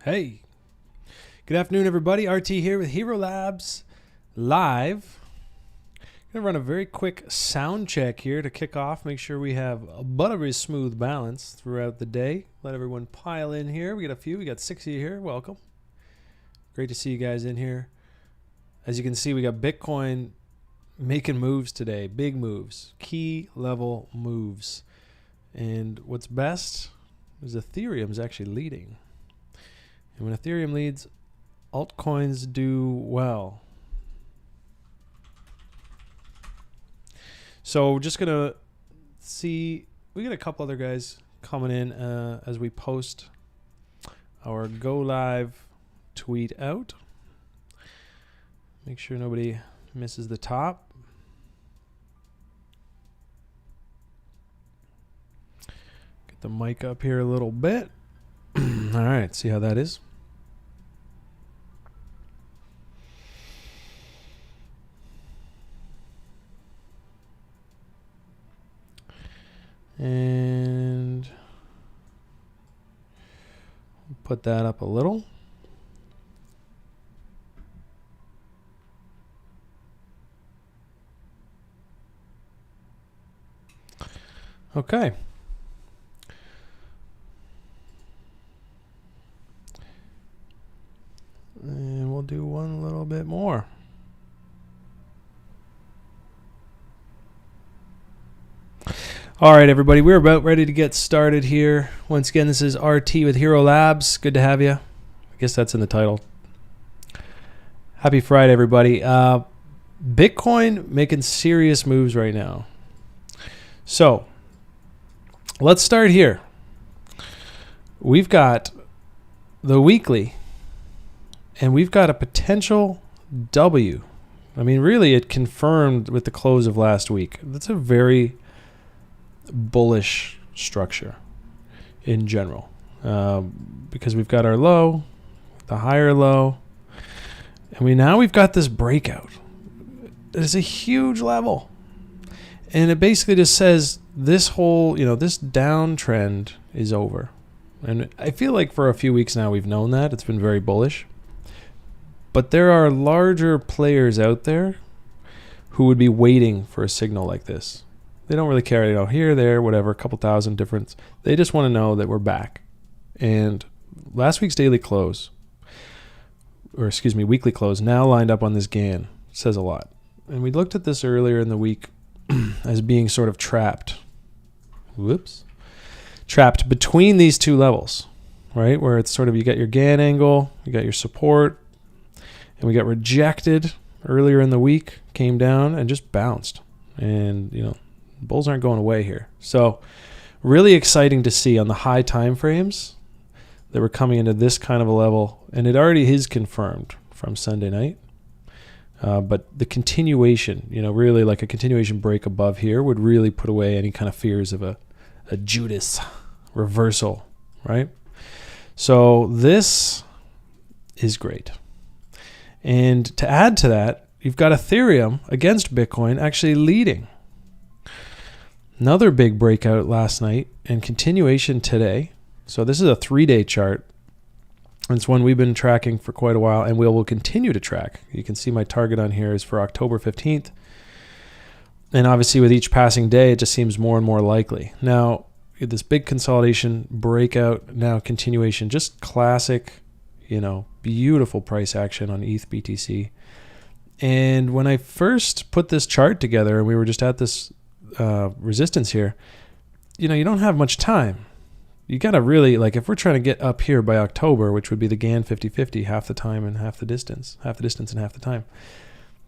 Hey, good afternoon, everybody. RT here with Hxro Labs live. Gonna run a very quick sound check here to kick off. Make sure we have a buttery smooth balance throughout the day. Let everyone pile in here. We got a few. We got 6 of you here. Welcome. Great to see you guys in here. As you can see, we got Bitcoin making moves today. Big moves, key level moves. And what's best is Ethereum's actually leading. And when Ethereum leads, altcoins do well. So we're just going to see, we got a couple other guys coming in as we post our go live tweet out. Make sure nobody misses the top. Get the mic up here a little bit. All right, see how that is. And put that up a little. Okay. And we'll do one little bit more. All right, everybody, we're about ready to get started here. Once again, this is RT with Hxro Labs. Good to have you. I guess that's in the title. Happy Friday, everybody. Bitcoin making serious moves right now. So let's start here. We've got the weekly, and we've got a potential W. I mean, really, it confirmed with the close of last week. That's a very bullish structure in general, because we've got our low, the higher low, and we've got this breakout. It's a huge level, and it basically just says this whole, this downtrend is over. And I feel like for a few weeks now we've known that it's been very bullish, but there are larger players out there who would be waiting for a signal like this. They don't really care, here, there, whatever, a couple thousand difference. They just want to know that we're back. And last week's daily close, weekly close, now lined up on this GAN, says a lot. And we looked at this earlier in the week as being sort of trapped. Trapped between these two levels, right? Where it's sort of, you got your GAN angle, you got your support, and we got rejected earlier in the week, came down and just bounced. And, bulls aren't going away here. So really exciting to see on the high time frames that we're coming into this kind of a level, and it already is confirmed from Sunday night. But the continuation, really like a continuation break above here would really put away any kind of fears of a Judas reversal, right? So this is great. And to add to that, you've got Ethereum against Bitcoin actually leading. Another big breakout last night and continuation today. So this is a 3-day chart. It's one we've been tracking for quite a while, and we will continue to track. You can see my target on here is for October 15th. And obviously with each passing day, it just seems more and more likely. Now, this big consolidation, breakout, now continuation, just classic, beautiful price action on ETH BTC. And when I first put this chart together, and we were just at this resistance here, you don't have much time. You got to really, if we're trying to get up here by October, which would be the GAN 50-50, half the time and half the distance and half the time,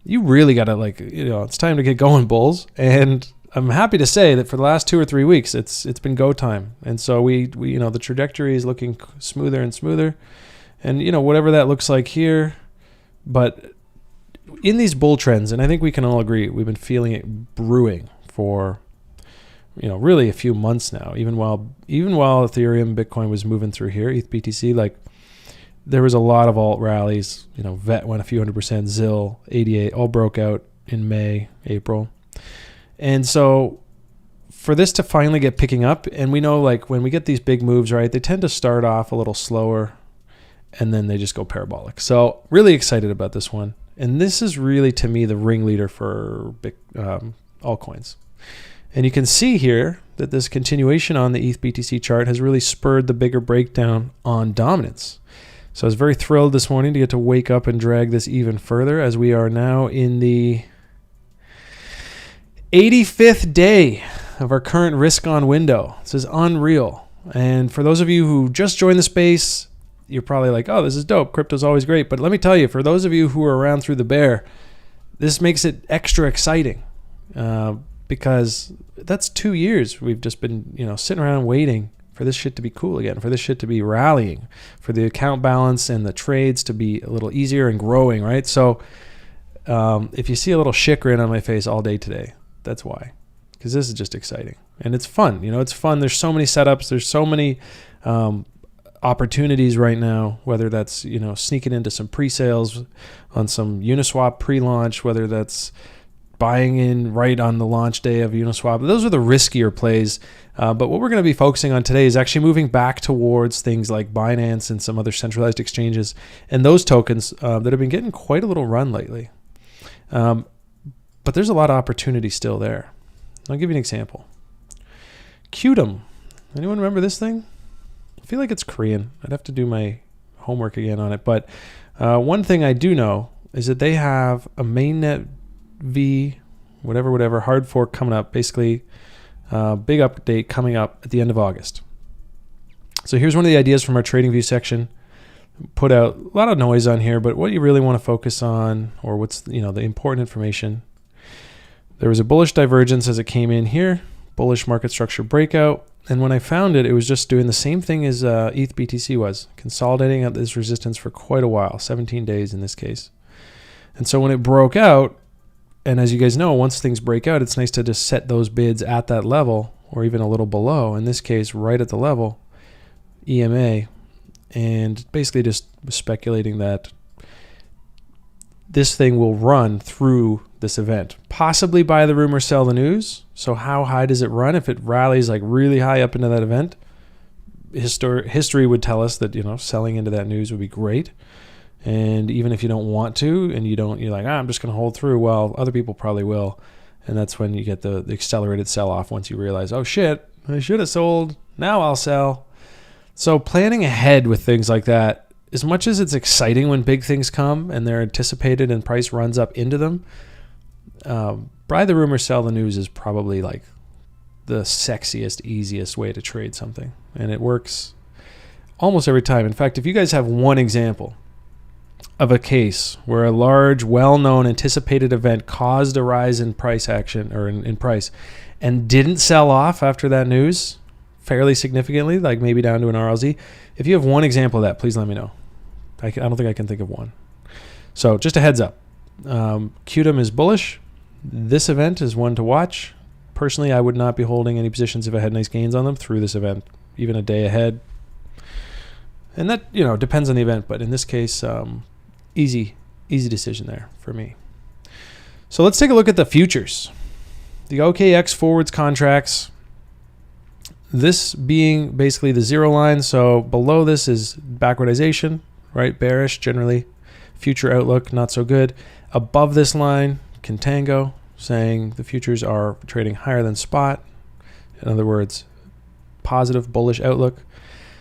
you really got to it's time to get going, bulls. And I'm happy to say that for the last 2 or 3 weeks, it's been go time. And so we the trajectory is looking smoother and smoother, and whatever that looks like here, but in these bull trends, and I think we can all agree, we've been feeling it brewing for really a few months now. Even while Ethereum, Bitcoin was moving through here, ETH BTC, there was a lot of alt rallies. VET went a few 100%, ZIL, 88, all broke out in May, April. And so for this to finally get picking up, and we know when we get these big moves, right, they tend to start off a little slower and then they just go parabolic. So really excited about this one. And this is really, to me, the ringleader for big altcoins. And you can see here that this continuation on the ETH BTC chart has really spurred the bigger breakdown on dominance. So I was very thrilled this morning to get to wake up and drag this even further, as we are now in the 85th day of our current risk on window. This is unreal. And for those of you who just joined the space, you're probably like, oh, this is dope. Crypto's always great. But let me tell you, for those of you who are around through the bear, this makes it extra exciting because that's 2 years we've just been, sitting around waiting for this shit to be cool again, for this shit to be rallying, for the account balance and the trades to be a little easier and growing, right? So if you see a little shit grin on my face all day today, that's why, because this is just exciting and it's fun. It's fun. There's so many setups. There's so many opportunities right now, whether that's, sneaking into some pre-sales on some Uniswap pre-launch, whether that's buying in right on the launch day of Uniswap. Those are the riskier plays. But what we're going to be focusing on today is actually moving back towards things like Binance and some other centralized exchanges and those tokens that have been getting quite a little run lately. But there's a lot of opportunity still there. I'll give you an example. QTUM. Anyone remember this thing? I feel like it's Korean. I'd have to do my homework again on it. But one thing I do know is that they have a mainnet V, whatever, hard fork coming up. Basically, big update coming up at the end of August. So here's one of the ideas from our TradingView section. Put out a lot of noise on here, but what you really want to focus on, or what's the important information. There was a bullish divergence as it came in here, bullish market structure breakout. And when I found it, it was just doing the same thing as ETH BTC was, consolidating at this resistance for quite a while, 17 days in this case. And so when it broke out, and as you guys know, once things break out, it's nice to just set those bids at that level or even a little below. In this case, right at the level, EMA, and basically just speculating that this thing will run through this event, possibly buy the rumor, sell the news. So how high does it run? If it rallies like really high up into that event, history would tell us that selling into that news would be great. And even if you don't want to, and you're like, I'm just going to hold through. Well, other people probably will, and that's when you get the accelerated sell-off. Once you realize, oh shit, I should have sold. Now I'll sell. So planning ahead with things like that, as much as it's exciting when big things come and they're anticipated and price runs up into them, buy the rumor, sell the news is probably like the sexiest, easiest way to trade something. And it works almost every time. In fact, if you guys have one example of a case where a large, well-known, anticipated event caused a rise in price action or in price and didn't sell off after that news fairly significantly, like maybe down to an RLZ, if you have one example of that, please let me know. I don't think I can think of one. So just a heads up. QTUM is bullish. This event is one to watch. Personally, I would not be holding any positions if I had nice gains on them through this event, even a day ahead. And that, depends on the event, but in this case, easy decision there for me. So let's take a look at the futures. The OKX forwards contracts, this being basically the zero line. So below this is backwardization, right? Bearish generally. Future outlook, not so good. Above this line, contango, saying the futures are trading higher than spot. In other words, positive bullish outlook.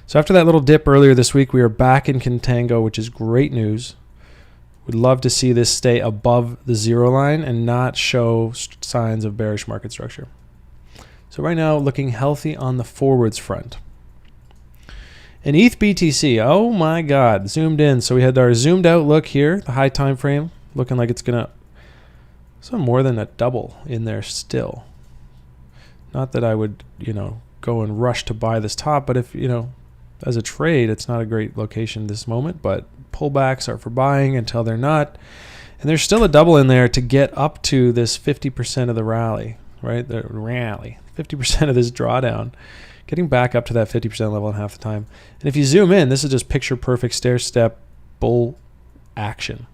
So after that little dip earlier this week, we are back in contango, which is great news. We'd love to see this stay above the zero line and not show signs of bearish market structure. So right now, looking healthy on the forwards front. And ETH BTC, oh my God, zoomed in. So we had our zoomed out look here, the high time frame, looking like it's gonna, so more than a double in there still. Not that I would, go and rush to buy this top, but if, as a trade, it's not a great location this moment, but pullbacks are for buying until they're not. And there's still a double in there to get up to this 50% of the rally, right? The rally, 50% of this drawdown. Getting back up to that 50% level in half the time. And if you zoom in, this is just picture perfect stair step bull action,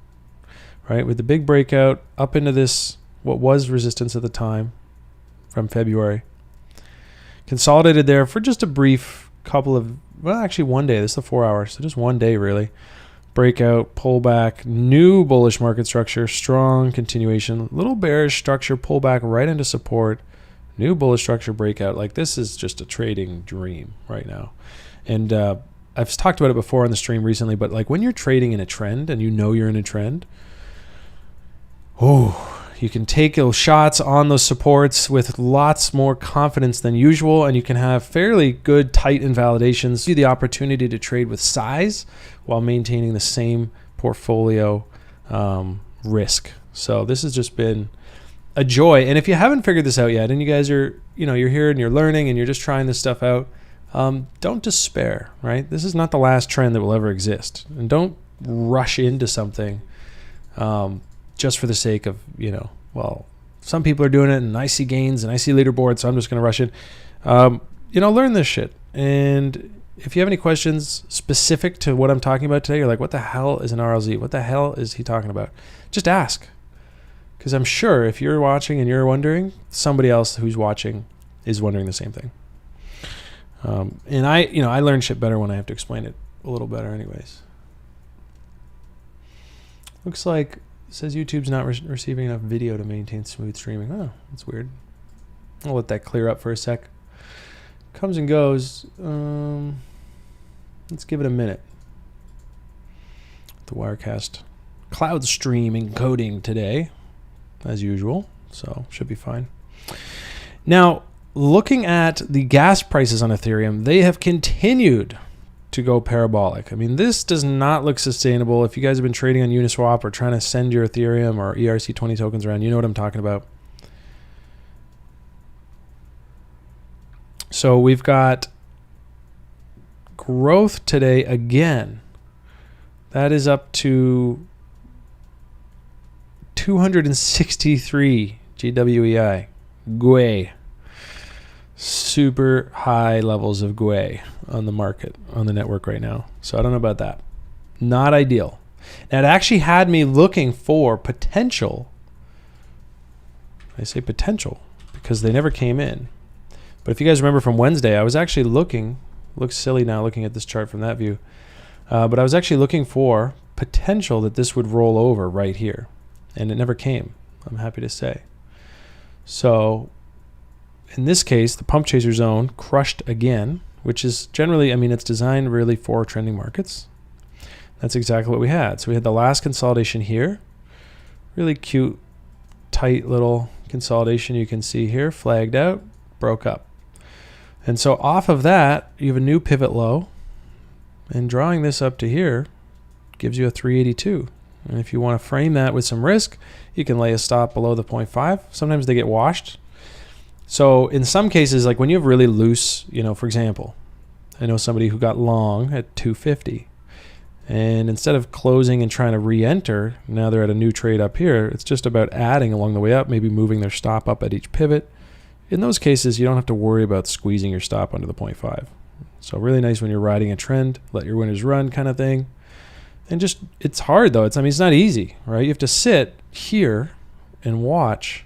right? With the big breakout up into this, what was resistance at the time from February. Consolidated there for just a brief couple of well, actually 1 day. This is the 4 hour. So just 1 day really. Breakout, pullback, new bullish market structure, strong continuation, little bearish structure, pullback right into support, new bullish structure, breakout. Like this is just a trading dream right now. And I've talked about it before on the stream recently, but like when you're trading in a trend and you know you're in a trend, you can take those shots on those supports with lots more confidence than usual, and you can have fairly good tight invalidations. See the opportunity to trade with size while maintaining the same portfolio risk. So this has just been a joy. And if you haven't figured this out yet, and you guys are, you're here and you're learning and you're just trying this stuff out, don't despair, right? This is not the last trend that will ever exist. And don't rush into something just for the sake of, well, some people are doing it and I see gains and I see leaderboards, so I'm just going to rush in. Learn this shit. And if you have any questions specific to what I'm talking about today, you're like, what the hell is an RLZ? What the hell is he talking about? Just ask. Because I'm sure if you're watching and you're wondering, somebody else who's watching is wondering the same thing. And I learn shit better when I have to explain it a little better anyways. Looks like it says YouTube's not receiving enough video to maintain smooth streaming. Oh, that's weird. I'll let that clear up for a sec. Comes and goes. Let's give it a minute. The Wirecast cloud stream encoding today, as usual. So should be fine. Now, looking at the gas prices on Ethereum, they have continued to go parabolic. I mean, this does not look sustainable. If you guys have been trading on Uniswap or trying to send your Ethereum or ERC20 tokens around, you know what I'm talking about. So we've got growth today again. That is up to 263 GWEI. GWEI. Super high levels of GWEI on the market, on the network right now. So I don't know about that. Not ideal. Now it actually had me looking for potential. I say potential because they never came in. But if you guys remember from Wednesday, I was actually looking, looks silly now looking at this chart from that view, but I was actually looking for potential that this would roll over right here. And it never came, I'm happy to say. So in this case, the pump chaser zone crushed again, which is generally, it's designed really for trending markets. That's exactly what we had. So we had the last consolidation here. Really cute, tight little consolidation you can see here, flagged out, broke up. And so off of that, you have a new pivot low. And drawing this up to here gives you a 382. And if you want to frame that with some risk, you can lay a stop below the 0.5. Sometimes they get washed. So in some cases, like when you have really loose, for example, I know somebody who got long at 250. And instead of closing and trying to re-enter, now they're at a new trade up here. It's just about adding along the way up, maybe moving their stop up at each pivot. In those cases, you don't have to worry about squeezing your stop under the 0.5. So really nice when you're riding a trend, let your winners run kind of thing. And just, it's hard though. It's not easy, right? You have to sit here and watch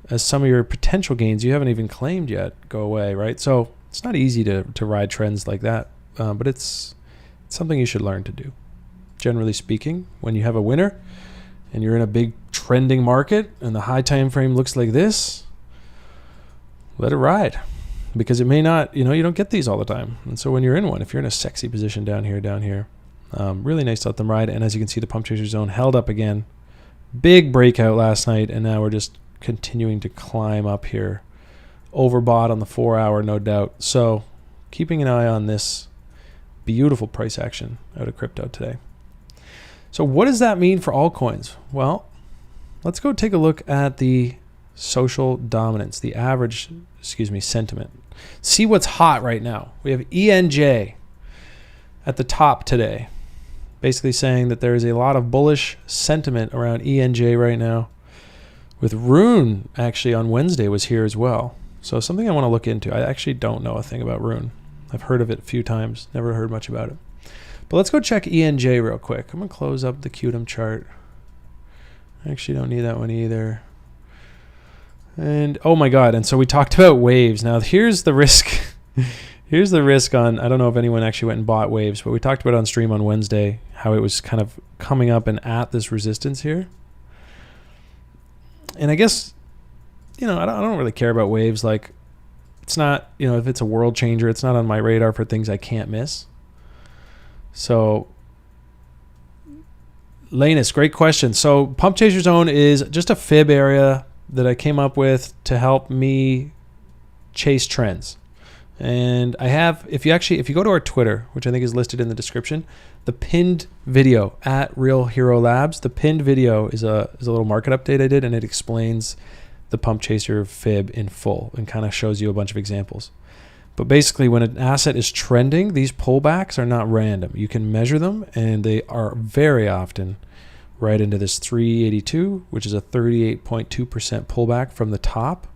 as some of your potential gains you haven't even claimed yet go away, right? So it's not easy to ride trends like that, but it's something you should learn to do. Generally speaking, when you have a winner and you're in a big trending market and the high time frame looks like this, let it ride, because it may not, you don't get these all the time. And so when you're in one, if you're in a sexy position down here, really nice to let them ride. And as you can see, the pump chaser zone held up again. Big breakout last night, and now we're just continuing to climb up here. Overbought on the 4 hour, no doubt. So keeping an eye on this beautiful price action out of crypto today. So what does that mean for altcoins? Well, let's go take a look at the social dominance, the average, sentiment. See what's hot right now. We have ENJ at the top today, basically saying that there is a lot of bullish sentiment around ENJ right now. With RUNE actually on Wednesday was here as well. So something I want to look into. I actually don't know a thing about RUNE. I've heard of it a few times, never heard much about it. But let's go check ENJ real quick. I'm going to close up the QTUM chart. I actually don't need that one either. And oh my God. And so we talked about waves. Now here's the risk. Here's the risk on, I don't know if anyone actually went and bought waves, but we talked about it on stream on Wednesday, how it was kind of coming up and at this resistance here. And I guess, I don't really care about waves. Like, it's not, if it's a world changer, it's not on my radar for things I can't miss. So, Lanus, great question. So pump chaser zone is just a fib area that I came up with to help me chase trends. And I have, if you go to our Twitter, which I think is listed in the description, the pinned video at Hxro Labs, the pinned video is a little market update I did, and it explains the pump chaser fib in full and kind of shows you a bunch of examples. But basically, when an asset is trending, these pullbacks are not random. You can measure them, and they are very often right into this 382, which is a 38.2% pullback from the top,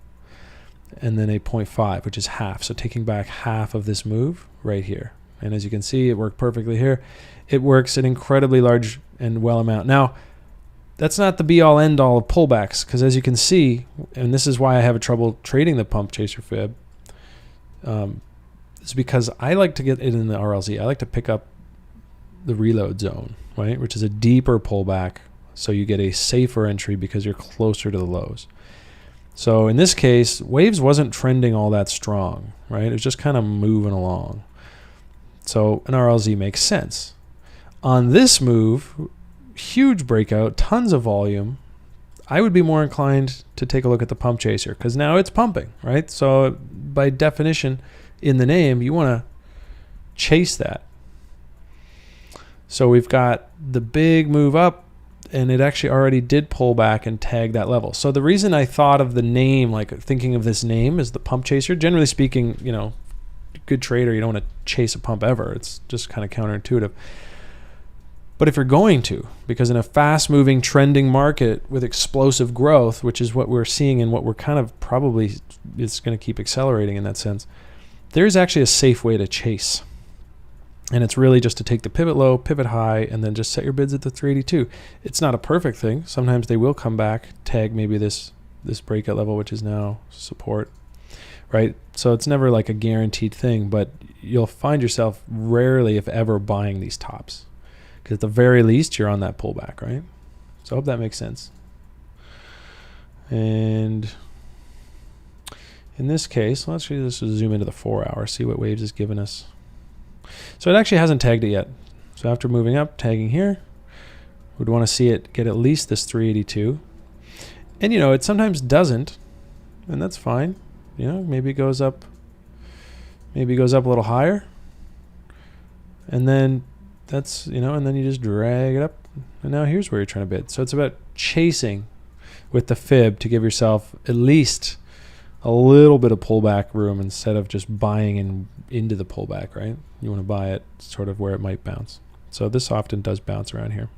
and then a 0.5, which is half. So taking back half of this move right here. And as you can see, it worked perfectly here. It works an incredibly large and well amount. Now, that's not the be-all, end-all of pullbacks, because as you can see, and this is why I have trouble trading the pump chaser fib, it's because I like to get it in the RLZ. I like to pick up the reload zone, right, which is a deeper pullback, so you get a safer entry because you're closer to the lows. So in this case, waves wasn't trending all that strong, right? It was just kind of moving along. So an RLZ makes sense. On this move, huge breakout, tons of volume, I would be more inclined to take a look at the pump chaser because now it's pumping, right? So by definition, in the name, you want to chase that. So we've got the big move up, and it actually already did pull back and tag that level. So the reason I thought of the name, like thinking of this name as the pump chaser, generally speaking, good trader, you don't want to chase a pump ever. It's just kind of counterintuitive. But if you're going to, because in a fast-moving, trending market with explosive growth, which is what we're seeing and what we're kind of probably is going to keep accelerating in that sense, there's actually a safe way to chase. And it's really just to take the pivot low, pivot high, and then just set your bids at the 382. It's not a perfect thing. Sometimes they will come back, tag maybe this breakout level, which is now support, right? So it's never like a guaranteed thing, but you'll find yourself rarely, if ever, buying these tops. Because at the very least, you're on that pullback, right? So I hope that makes sense. And in this case, let's zoom into the 4 hour, see what waves is giving us. So it actually hasn't tagged it yet. So after moving up, tagging here, we'd want to see it get at least this 382. And it sometimes doesn't, and that's fine. Maybe it goes up a little higher. And then that's, and then you just drag it up. And now here's where you're trying to bid. So it's about chasing with the fib to give yourself at least a little bit of pullback room instead of just buying into the pullback, right? You want to buy it sort of where it might bounce. So this often does bounce around here.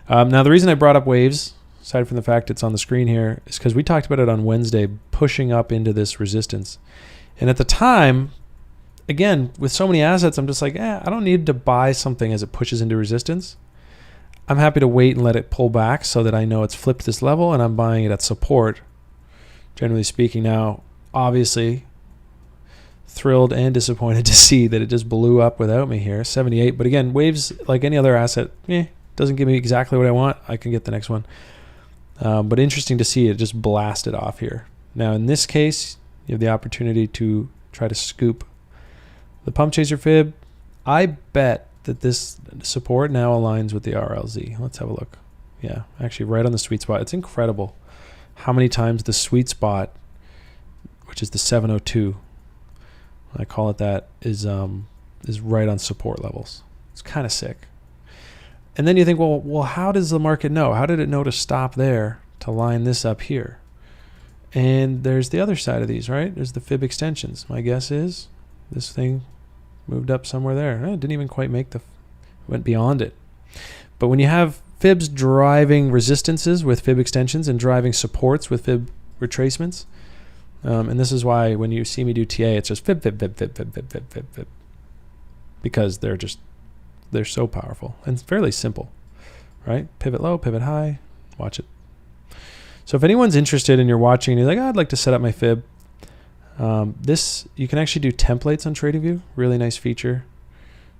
Now, the reason I brought up waves, aside from the fact it's on the screen here, is because we talked about it on Wednesday, pushing up into this resistance. And at the time, again, with so many assets, I'm just like, I don't need to buy something as it pushes into resistance. I'm happy to wait and let it pull back so that I know it's flipped this level and I'm buying it at support, generally speaking. Now, obviously, thrilled and disappointed to see that it just blew up without me here, 78. But again, waves, like any other asset, doesn't give me exactly what I want. I can get the next one. But interesting to see it just blasted off here. Now, in this case, you have the opportunity to try to scoop the pump chaser fib. I bet that this support now aligns with the RLZ. Let's have a look. Yeah, actually right on the sweet spot. It's incredible how many times the sweet spot, which is the 702, I call it that, is right on support levels. It's kind of sick. And then you think, well, how does the market know? How did it know to stop there to line this up here? And there's the other side of these, right? There's the fib extensions. My guess is this thing moved up somewhere there. It didn't even quite went beyond it. But when you have fibs driving resistances with fib extensions and driving supports with fib retracements, and this is why when you see me do TA, it's just fib, fib, fib, fib, fib, fib, fib, fib, fib. Because they're so powerful and fairly simple, right? Pivot low, pivot high, watch it. So if anyone's interested and you're watching and you're like, I'd like to set up my fib, This, you can actually do templates on TradingView. Really nice feature.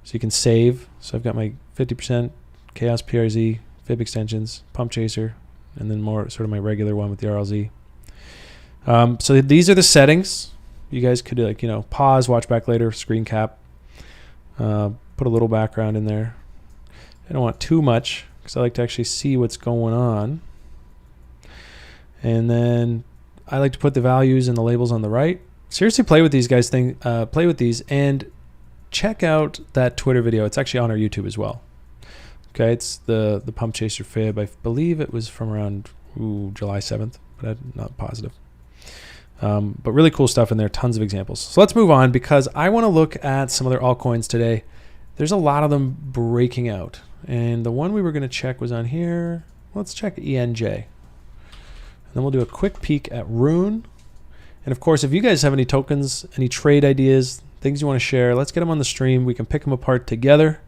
So you can save. So I've got my 50% Chaos PRZ, fib extensions, pump chaser, and then more sort of my regular one with the RLZ. So these are the settings. You guys could like, pause, watch back later, screen cap, put a little background in there. I don't want too much because I like to actually see what's going on. And then I like to put the values and the labels on the right. Seriously, play with these guys. Play with these and check out that Twitter video. It's actually on our YouTube as well. Okay, it's the pump chaser fib. I believe it was from around July 7th, but I'm not positive. But really cool stuff in there. Tons of examples. So let's move on because I want to look at some other altcoins today. There's a lot of them breaking out. And the one we were going to check was on here. Let's check ENJ. And then we'll do a quick peek at RUNE. And of course, if you guys have any tokens, any trade ideas, things you want to share, let's get them on the stream. We can pick them apart together.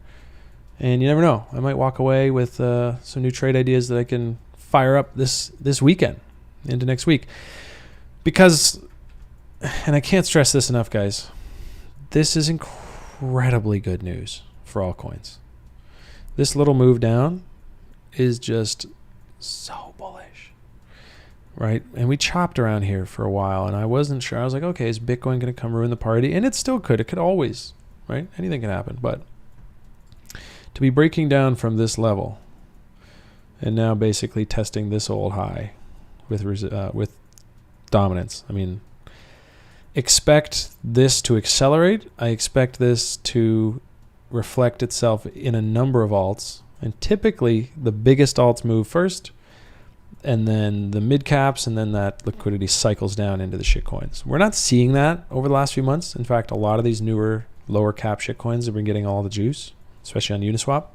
And you never know. I might walk away with some new trade ideas that I can fire up this weekend into next week. Because, and I can't stress this enough, guys, this is incredibly good news for altcoins. This little move down is just so bullish, right? And we chopped around here for a while, and I wasn't sure. I was like, okay, is Bitcoin going to come ruin the party? And it still could. It could always, right? Anything can happen. But to be breaking down from this level and now basically testing this old high with dominance. I mean, expect this to accelerate. I expect this to reflect itself in a number of alts, and typically the biggest alts move first, and then the mid caps, and then that liquidity cycles down into the shitcoins. We're not seeing that over the last few months. In fact, a lot of these newer lower cap shitcoins have been getting all the juice, especially on Uniswap.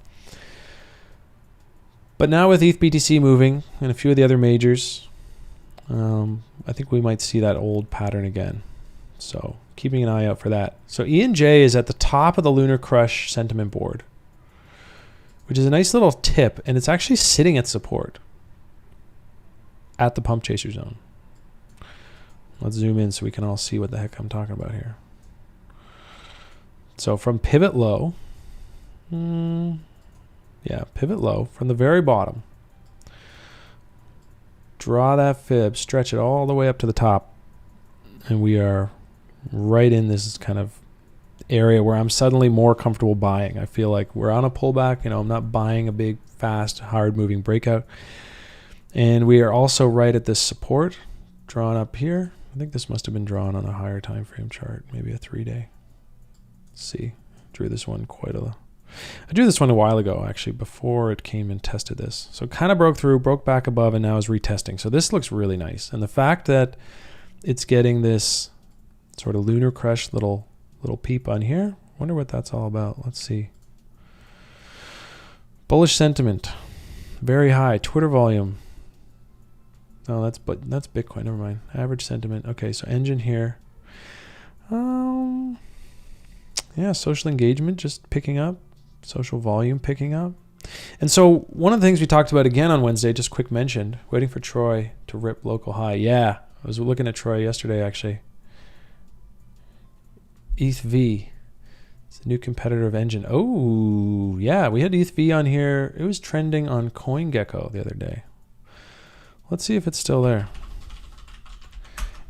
But now with ETH BTC moving and a few of the other majors, I think we might see that old pattern again. So keeping an eye out for that. So ENJ is at the top of the Lunar Crush sentiment board, which is a nice little tip, and it's actually sitting at support at the pump chaser zone. Let's zoom in so we can all see what the heck I'm talking about here. So from pivot low, pivot low from the very bottom, draw that fib, stretch it all the way up to the top, and we are right in this kind of area where I'm suddenly more comfortable buying. I feel like we're on a pullback. I'm not buying a big, fast, hard-moving breakout. And we are also right at this support drawn up here. I think this must have been drawn on a higher time frame chart, maybe a 3-day. Let's see. I drew this one a while ago, actually, before it came and tested this. So it kind of broke through, broke back above, and now is retesting. So this looks really nice. And the fact that it's getting this sort of lunar crush little peep on here, wonder what that's all about. Let's see. Bullish sentiment, very high. Twitter volume. No, that's Bitcoin. Never mind. Average sentiment. Okay, so engine here. Yeah, social engagement just picking up. Social volume picking up. And so one of the things we talked about again on Wednesday, just quick mention, waiting for Troy to rip local high. Yeah, I was looking at Troy yesterday, actually. ETHV. It's a new competitor of Engine. Oh, yeah, we had ETHV on here. It was trending on CoinGecko the other day. Let's see if it's still there.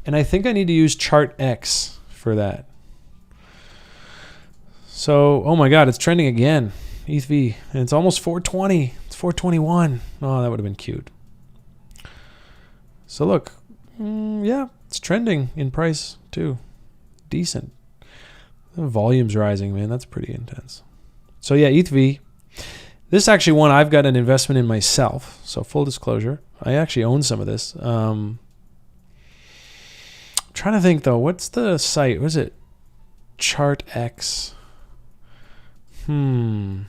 And I think I need to use Chart X for that. So, oh my God, it's trending again. ETHV, and it's almost 420. It's 421. Oh, that would have been cute. So look, yeah, it's trending in price too. Decent. The volume's rising, man. That's pretty intense. So yeah, ETHV. This is actually one I've got an investment in myself. So full disclosure, I actually own some of this. I'm trying to think though, what's the site? Was it Chart X? Let me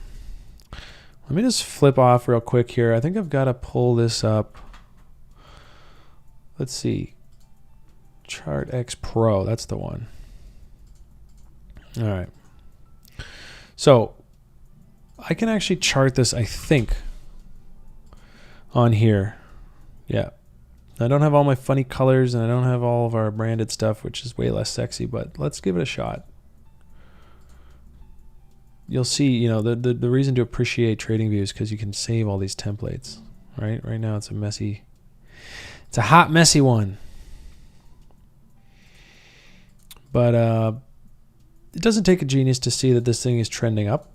just flip off real quick here. I think I've got to pull this up. Let's see. Chart X Pro, that's the one. All right. So I can actually chart this, I think, on here. Yeah. I don't have all my funny colors, and I don't have all of our branded stuff, which is way less sexy, but let's give it a shot. You'll see, you know, the reason to appreciate TradingView is because you can save all these templates, right? Right now it's a hot, messy one. But it doesn't take a genius to see that this thing is trending up.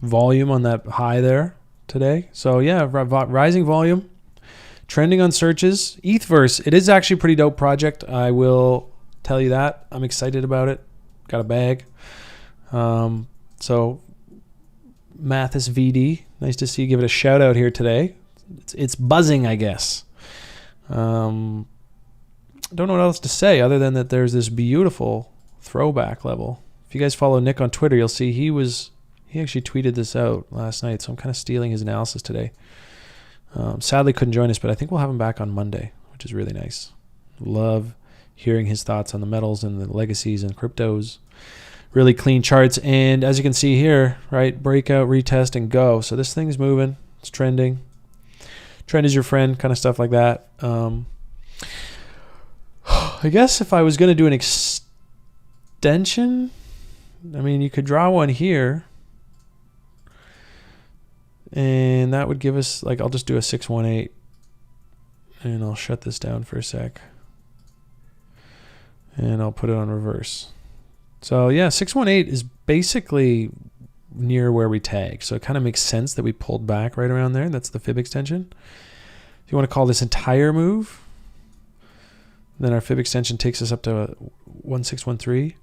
Volume on that high there today. So yeah, rising volume. Trending on searches. ETHverse, it is actually a pretty dope project. I will tell you that. I'm excited about it. Got a bag. So Mathis VD, nice to see you give it a shout out here today. It's buzzing, I guess. Don't know what else to say other than that there's this beautiful throwback level. If you guys follow Nick on Twitter, you'll see he actually tweeted this out last night, so I'm kind of stealing his analysis today. Sadly couldn't join us, but I think we'll have him back on Monday, which is really nice. Love hearing his thoughts on the metals and the legacies and cryptos. Really clean charts, and as you can see here, right, breakout, retest, and go. So this thing's moving, it's trending. Trend is your friend, kind of stuff like that. I guess if I was going to do an extension, I mean, you could draw one here. And that would give us, like, I'll just do a 618. And I'll shut this down for a sec. And I'll put it on reverse. So yeah, 618 is basically near where we tag. So it kind of makes sense that we pulled back right around there. That's the fib extension. If you want to call this entire move, then our fib extension takes us up to 1613.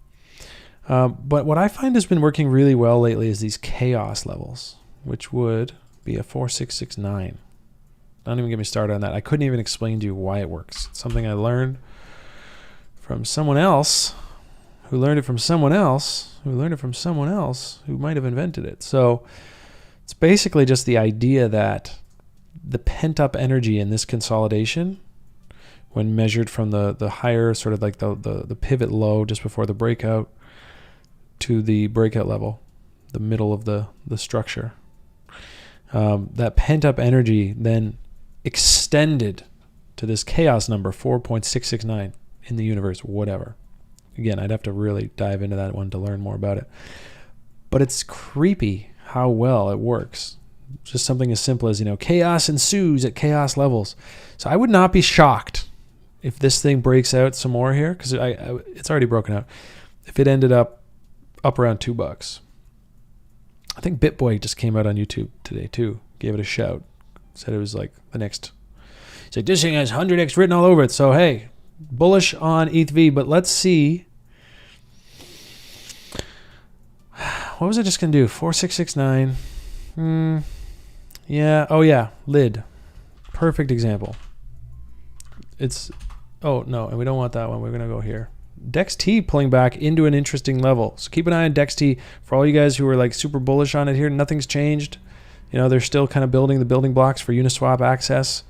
But what I find has been working really well lately is these chaos levels, which would be a 4669. Don't even get me started on that. I couldn't even explain to you why it works. It's something I learned from someone else who learned it from someone else who learned it from someone else who might have invented it. So it's basically just the idea that the pent-up energy in this consolidation, when measured from the higher, sort of like the pivot low just before the breakout to the breakout level, the middle of the structure, that pent-up energy then extended to this chaos number, 4.669 in the universe, whatever. Again, I'd have to really dive into that one to learn more about it. But it's creepy how well it works. Just something as simple as, you know, chaos ensues at chaos levels. So I would not be shocked if this thing breaks out some more here, because it's already broken out. If it ended up around $2. I think BitBoy just came out on YouTube today too. Gave it a shout. Said it was like the next. He's like, this thing has 100x written all over it. So hey, bullish on ETHV, but let's see. What was I just going to do? 4669. Yeah. Oh, yeah. Lid. Perfect example. Oh, no. And we don't want that one. We're going to go here. DexT pulling back into an interesting level. So keep an eye on DexT. For all you guys who are like super bullish on it here, nothing's changed. You know, they're still kind of building the building blocks for Uniswap access.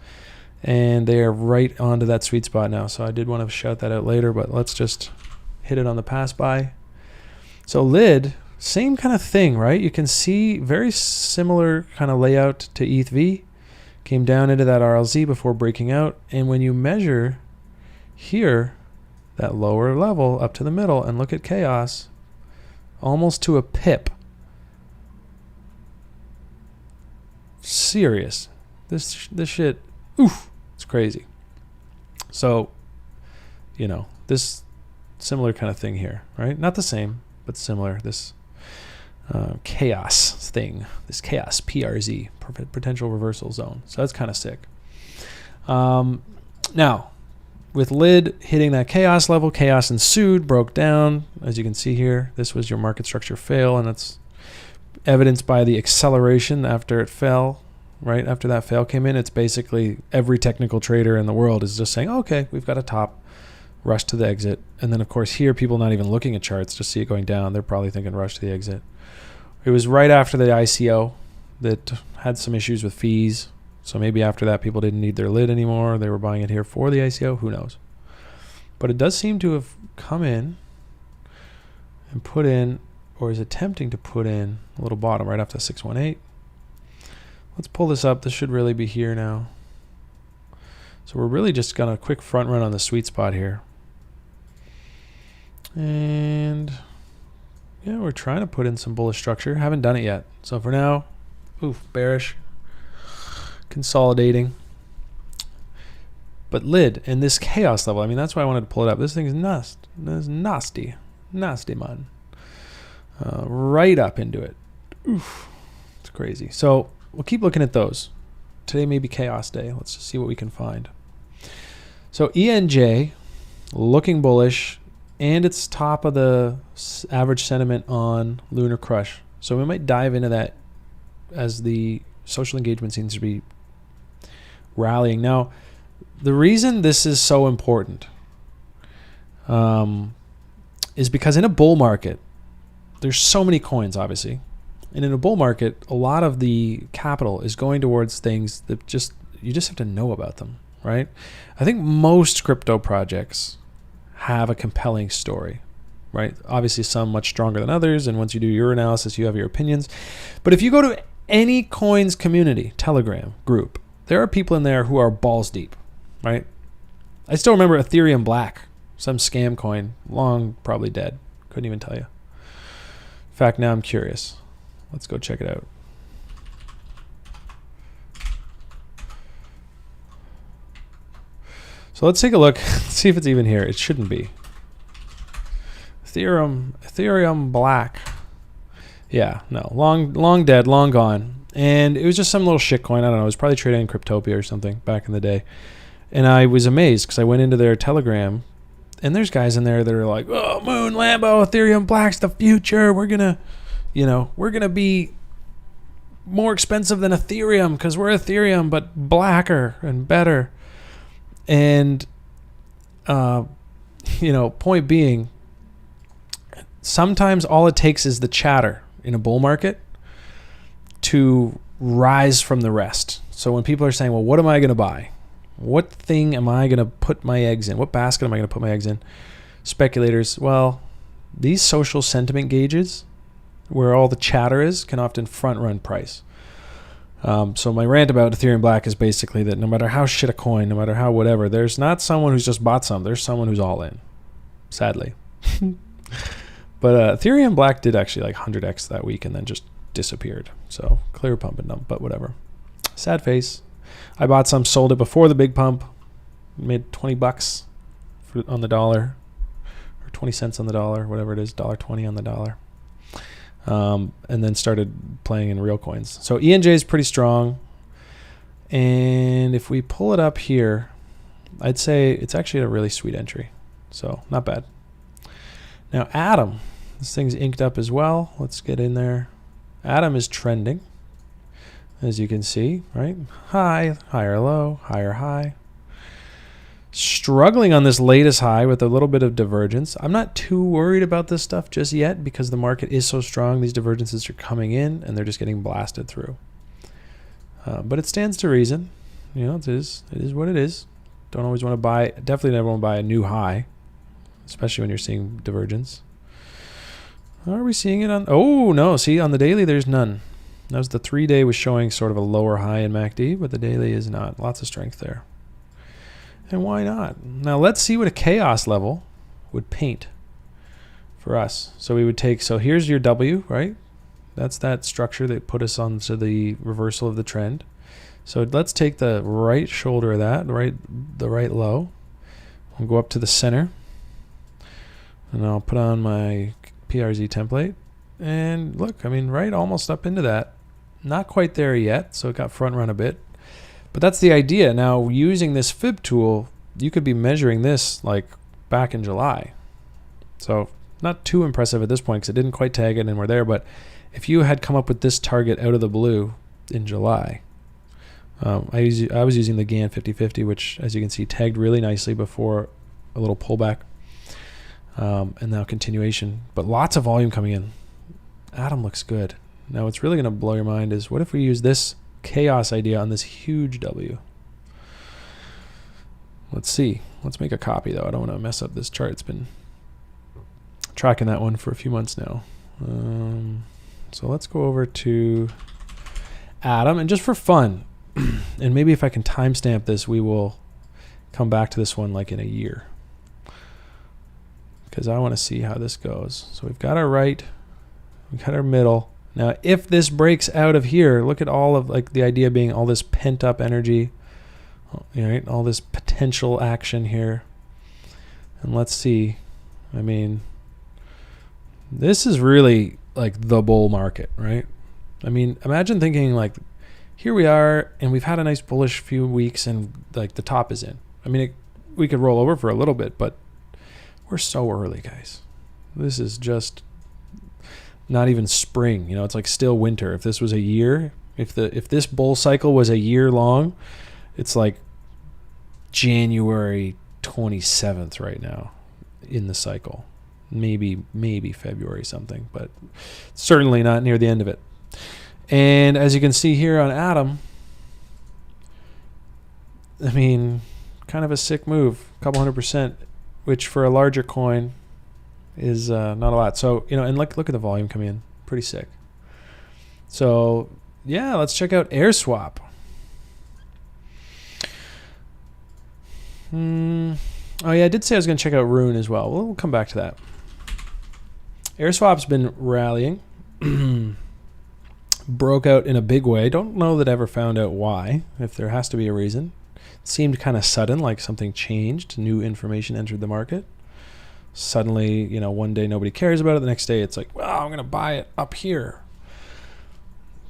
And they are right onto that sweet spot now. So I did want to shout that out later, but let's just hit it on the pass by. So Lid, same kind of thing, right? You can see very similar kind of layout to ETHV. Came down into that RLZ before breaking out. And when you measure here, that lower level up to the middle, and look at chaos, almost to a pip. Serious. This shit, oof, it's crazy. So, you know, this similar kind of thing here, right? Not the same, but similar. This chaos thing, this chaos PRZ, potential reversal zone. So that's kind of sick. Now, with Lid hitting that chaos level, chaos ensued, broke down. As you can see here, this was your market structure fail, and that's evidenced by the acceleration after it fell. Right after that fail came in, it's basically every technical trader in the world is just saying, okay, we've got a top, rush to the exit. And then, of course, here, people not even looking at charts, just see it going down. They're probably thinking rush to the exit. It was right after the ICO that had some issues with fees. So maybe after that, people didn't need their Lid anymore. They were buying it here for the ICO. Who knows? But it does seem to have come in and put in, or is attempting to put in, a little bottom right after 618. Let's pull this up. This should really be here now. So we're really just gonna quick front run on the sweet spot here. And yeah, we're trying to put in some bullish structure. Haven't done it yet. So for now, oof, bearish, consolidating. But lid and this chaos level, I mean, that's why I wanted to pull it up. This thing is nasty, man. Right up into it. Oof, it's crazy. So we'll keep looking at those. Today may be chaos day. Let's just see what we can find. So ENJ looking bullish, and it's top of the average sentiment on Lunar Crush. So we might dive into that as the social engagement seems to be rallying. Now, the reason this is so important is because in a bull market, there's so many coins, obviously. And in a bull market, a lot of the capital is going towards things that you just have to know about them, right? I think most crypto projects have a compelling story, right? Obviously, some much stronger than others. And once you do your analysis, you have your opinions. But if you go to any coins community, Telegram group, there are people in there who are balls deep, right? I still remember Ethereum Black, some scam coin, long probably dead. Couldn't even tell you. In fact, now I'm curious. Let's go check it out. So let's take a look, see if it's even here. It shouldn't be. Ethereum Black. Yeah, no, long dead, long gone. And it was just some little shit coin. I don't know. It was probably trading in Cryptopia or something back in the day. And I was amazed because I went into their Telegram, and there's guys in there that are like, "Oh, Moon, Lambo, Ethereum Black's the future. We're gonna be more expensive than Ethereum because we're Ethereum, but blacker and better." And, point being, sometimes all it takes is the chatter in a bull market to rise from the rest. So when people are saying, well, what am I going to buy? What thing am I going to put my eggs in? What basket am I going to put my eggs in? Speculators, well, these social sentiment gauges, where all the chatter is, can often front run price. So my rant about Ethereum Black is basically that no matter how shit a coin, no matter how whatever, there's not someone who's just bought some. There's someone who's all in, sadly. But Ethereum Black did actually like 100x that week and then just disappeared. So clear pump and dump, but whatever. Sad face. I bought some, sold it before the big pump, made $20 on the dollar, or 20 cents on the dollar, whatever it is, $1.20 on the dollar. And then started playing in real coins. So ENJ is pretty strong. And if we pull it up here, I'd say it's actually a really sweet entry. So not bad. Now ATOM, this thing's inked up as well. Let's get in there. ATOM is trending, as you can see, right? High, higher low, higher high. Struggling on this latest high with a little bit of divergence. I'm not too worried about this stuff just yet because the market is so strong. These divergences are coming in and they're just getting blasted through. But it stands to reason. You know, it is what it is. Don't always want to buy, definitely never want to buy a new high, especially when you're seeing divergence. Are we seeing it on? Oh, no. See, on the daily, there's none. That was the 3-day was showing sort of a lower high in MACD, but the daily is not. Lots of strength there. And why not? Now let's see what a chaos level would paint for us. So we would take, so here's your W, right? That's that structure that put us onto the reversal of the trend. So let's take the right shoulder of that, the right low. I'll go up to the center. And I'll put on my PRZ template. And look, I mean, right almost up into that. Not quite there yet, so it got front run a bit. But that's the idea. Now, using this fib tool, you could be measuring this like back in July. So not too impressive at this point because it didn't quite tag it and we're there. But if you had come up with this target out of the blue in July, I was using the GAN 50/50, which, as you can see, tagged really nicely before a little pullback. And now continuation. But lots of volume coming in. ATOM looks good. Now, what's really going to blow your mind is what if we use this chaos idea on this huge W? Let's see. Let's make a copy though. I don't want to mess up this chart. It's been tracking that one for a few months now. So let's go over to ATOM, and just for fun, and maybe if I can timestamp this, we will come back to this one like in a year, because I want to see how this goes. So we've got our right, we've got our middle. Now, if this breaks out of here, look at all of, like, the idea being all this pent up energy, right? All this potential action here. And let's see. I mean, this is really like the bull market, right? I mean, imagine thinking like, here we are, and we've had a nice bullish few weeks, and like the top is in. I mean, we could roll over for a little bit, but we're so early, guys. This is just not even spring, you know, it's like still winter. If this was a year, if this bull cycle was a year long, it's like January 27th right now in the cycle. Maybe February something, but certainly not near the end of it. And as you can see here on Atom, I mean, kind of a sick move, a couple 100%, which for a larger coin is not a lot. So, you know, and look at the volume coming in, pretty sick. So yeah, let's check out AirSwap. Oh yeah, I did say I was going to check out RUNE as well. We'll come back to that. AirSwap's been rallying, broke out in a big way. Don't know that I ever found out why, if there has to be a reason. It seemed kind of sudden, like something changed, new information entered the market. Suddenly, you know, one day nobody cares about it. The next day it's like, well, I'm going to buy it up here.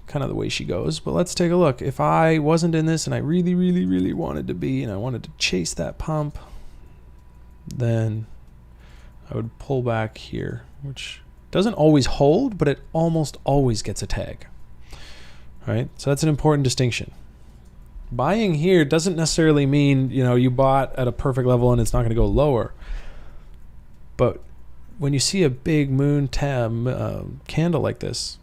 Kind of the way she goes. But let's take a look. If I wasn't in this and I really, really, really wanted to be, and I wanted to chase that pump, then I would pull back here, which doesn't always hold, but it almost always gets a tag. All right? So that's an important distinction. Buying here doesn't necessarily mean, you know, you bought at a perfect level and it's not going to go lower. But when you see a big moon candle like this,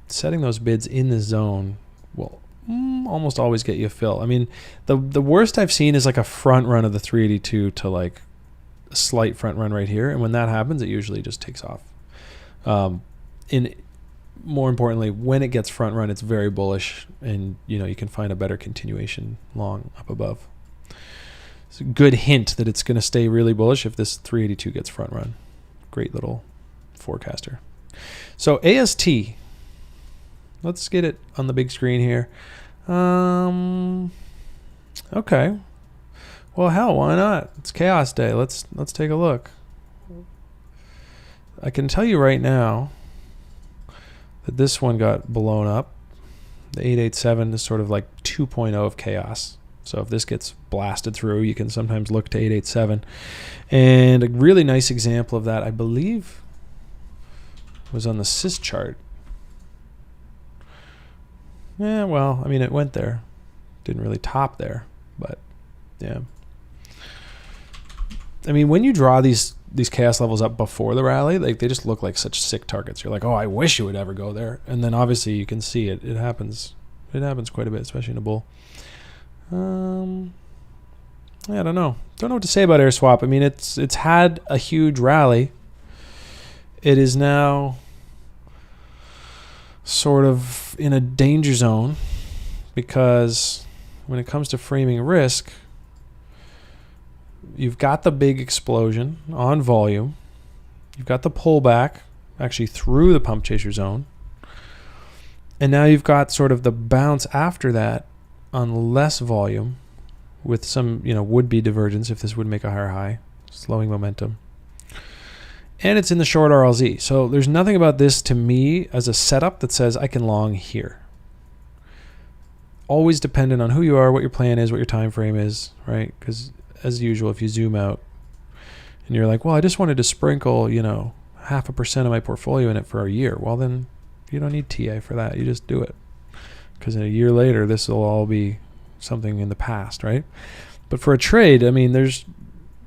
setting those bids in the zone will almost always get you a fill. I mean, the worst I've seen is like a front run of the 382 to like a slight front run right here. And when that happens, it usually just takes off. More importantly, when it gets front run, it's very bullish, and you know, you can find a better continuation long up above. It's a good hint that it's going to stay really bullish if this 382 gets front run. Great little forecaster. So AST, let's get it on the big screen here. Okay. Well, hell, why not? It's Chaos Day. Let's take a look. I can tell you right now that this one got blown up. The 887 is sort of like 2.0 of chaos. So if this gets blasted through, you can sometimes look to 887. And a really nice example of that, I believe, was on the SYS chart. Yeah, well, I mean, it went there. Didn't really top there, but yeah. I mean, when you draw these chaos levels up before the rally, like, they just look like such sick targets. You're like, oh, I wish it would ever go there. And then obviously you can see it. It happens. It happens quite a bit, especially in a bull. Yeah, I don't know. Don't know what to say about AirSwap. I mean, it's had a huge rally. It is now sort of in a danger zone, because when it comes to framing risk, you've got the big explosion on volume. You've got the pullback actually through the pump chaser zone. And now you've got sort of the bounce after that on less volume with some, you know, would-be divergence if this would make a higher high, slowing momentum. And it's in the short RLZ. So there's nothing about this to me as a setup that says I can long here. Always dependent on who you are, what your plan is, what your time frame is, right? Because as usual, if you zoom out and you're like, well, I just wanted to sprinkle, you know, 0.5% of my portfolio in it for a year. Well, then you don't need TA for that. You just do it. Because in a year later, this will all be something in the past, right? But for a trade, I mean, this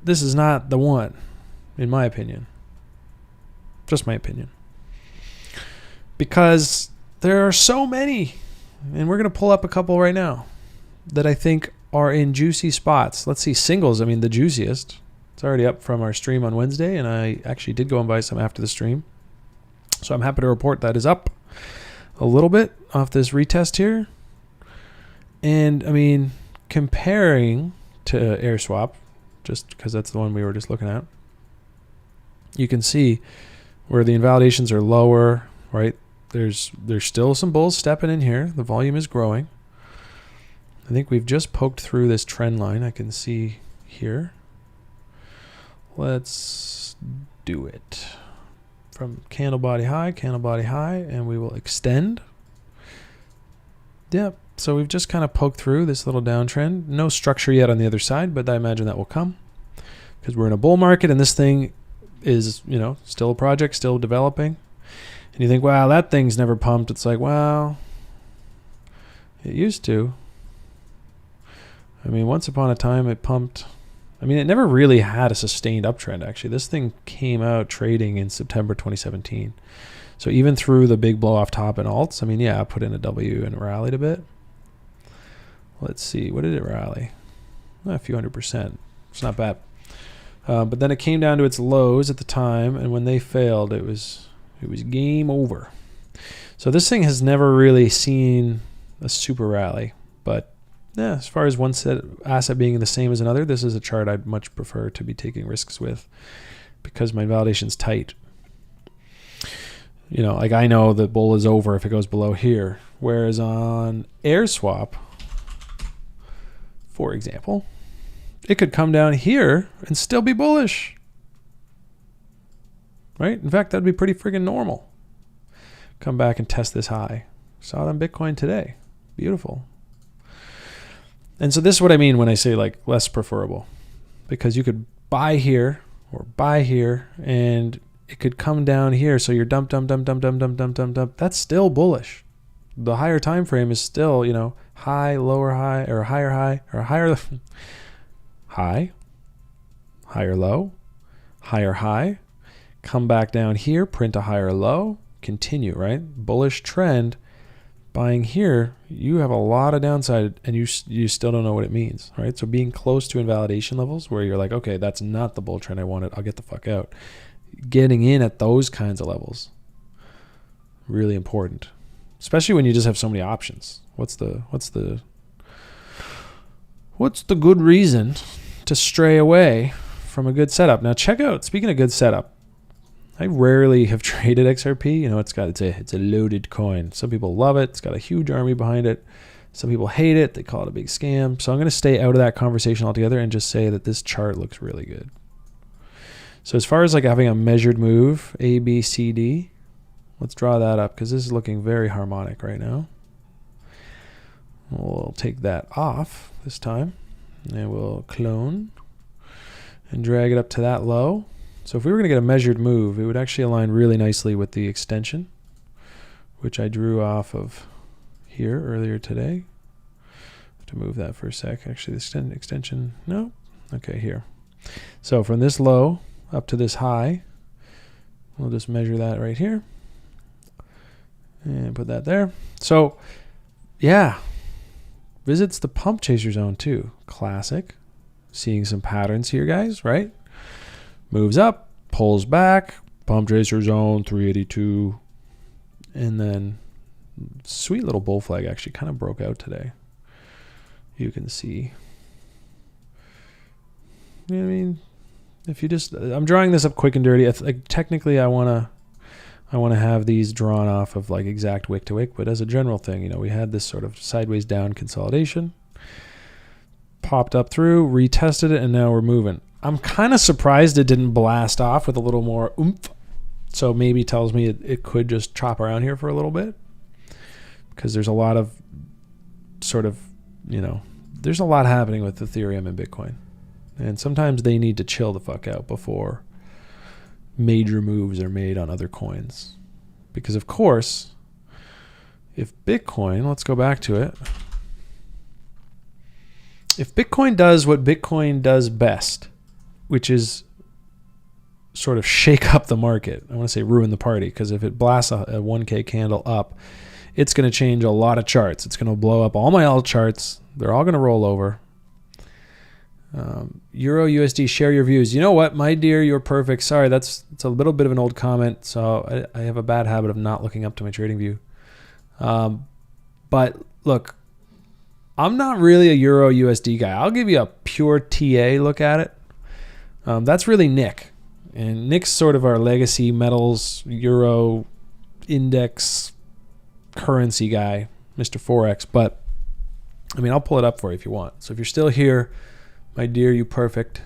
is not the one, in my opinion. Just my opinion. Because there are so many, and we're going to pull up a couple right now, that I think are in juicy spots. Let's see, singles, I mean, the juiciest. It's already up from our stream on Wednesday, and I actually did go and buy some after the stream. So I'm happy to report that is up a little bit off this retest here. And I mean, comparing to air swap, just because that's the one we were just looking at, you can see where the invalidations are lower, right? There's still some bulls stepping in here. The volume is growing. I think we've just poked through this trend line. I can see here. Let's do it from candle body high, and we will extend. Yep. So we've just kind of poked through this little downtrend. No structure yet on the other side, but I imagine that will come because we're in a bull market and this thing is, you know, still a project, still developing. And you think, wow, that thing's never pumped. It's like, well, it used to. I mean, once upon a time it pumped. I mean, it never really had a sustained uptrend, actually. This thing came out trading in September 2017. So even through the big blow off top and alts, I mean, yeah, I put in a W and it rallied a bit. Let's see, what did it rally? A few %. It's not bad. But then it came down to its lows at the time, and when they failed, it was game over. So this thing has never really seen a super rally, but yeah, as far as one asset being the same as another, this is a chart I'd much prefer to be taking risks with because my validation's tight. You know, like I know the bull is over if it goes below here, whereas on air swap, for example, it could come down here and still be bullish. Right? In fact, that'd be pretty friggin' normal. Come back and test this high. Saw it on Bitcoin today. Beautiful. And so this is what I mean when I say like less preferable. Because you could buy here or buy here and it could come down here. So you're dump. That's still bullish. The higher time frame is still, you know, high, lower high, or higher high, or higher high, higher low, higher high, come back down here, print a higher low, continue, right? Bullish trend, buying here, you have a lot of downside and you still don't know what it means, right? So being close to invalidation levels where you're like, okay, that's not the bull trend I wanted, I'll get the fuck out. Getting in at those kinds of levels, really important. Especially when you just have so many options. What's the good reason to stray away from a good setup? Now check out, speaking of good setup, I rarely have traded XRP. You know, it's a loaded coin. Some people love it. It's got a huge army behind it. Some people hate it. They call it a big scam. So I'm going to stay out of that conversation altogether and just say that this chart looks really good. So as far as like having a measured move, A, B, C, D, let's draw that up because this is looking very harmonic right now. We'll take that off this time and we'll clone and drag it up to that low. So if we were going to get a measured move, it would actually align really nicely with the extension, which I drew off of here earlier today. I have to move that for a sec. Actually, the extension, no. Okay, here. So from this low up to this high, we'll just measure that right here and put that there. So yeah, visits the pump chaser zone too. Classic. Seeing some patterns here, guys, right? Moves up, pulls back, pump chaser zone 382, and then sweet little bull flag actually kind of broke out today. You can see. You know what I mean? If you just, I'm drawing this up quick and dirty. Like technically, I want to have these drawn off of like exact wick to wick, but as a general thing, you know, we had this sort of sideways down consolidation, popped up through, retested it, and now we're moving. I'm kind of surprised it didn't blast off with a little more oomph. So maybe tells me it could just chop around here for a little bit because there's a lot of sort of, you know, there's a lot happening with Ethereum and Bitcoin. And sometimes they need to chill the fuck out before major moves are made on other coins. Because of course, if Bitcoin, let's go back to it. If Bitcoin does what Bitcoin does best, which is sort of shake up the market. I want to say ruin the party, because if it blasts a 1K candle up, it's going to change a lot of charts. It's going to blow up all my alt charts. They're all going to roll over. Euro USD, share your views. You know what, my dear, you're perfect. Sorry, it's a little bit of an old comment, so I have a bad habit of not looking up to my trading view. But look, I'm not really a Euro USD guy. I'll give you a pure TA look at it. That's really Nick. And Nick's sort of our legacy metals, Euro index currency guy, Mr. Forex. But, I mean, I'll pull it up for you if you want. So if you're still here, my dear, you perfect,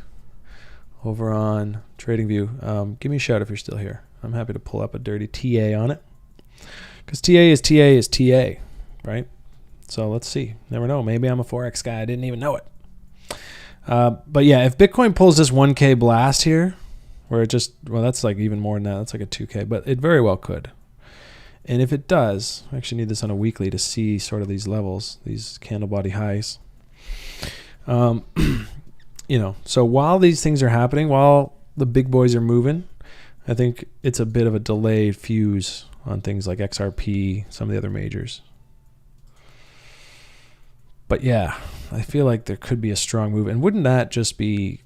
over on TradingView, give me a shout if you're still here. I'm happy to pull up a dirty TA on it. Because TA is TA, right? So let's see. Never know. Maybe I'm a Forex guy. I didn't even know it. But yeah, if Bitcoin pulls this 1K blast here, where it just, well, that's like even more than that. That's like a 2K, but it very well could. And if it does, I actually need this on a weekly to see sort of these levels, these candle body highs. You know, so while these things are happening, while the big boys are moving, I think it's a bit of a delayed fuse on things like XRP, some of the other majors. But yeah, I feel like there could be a strong move. And wouldn't that just be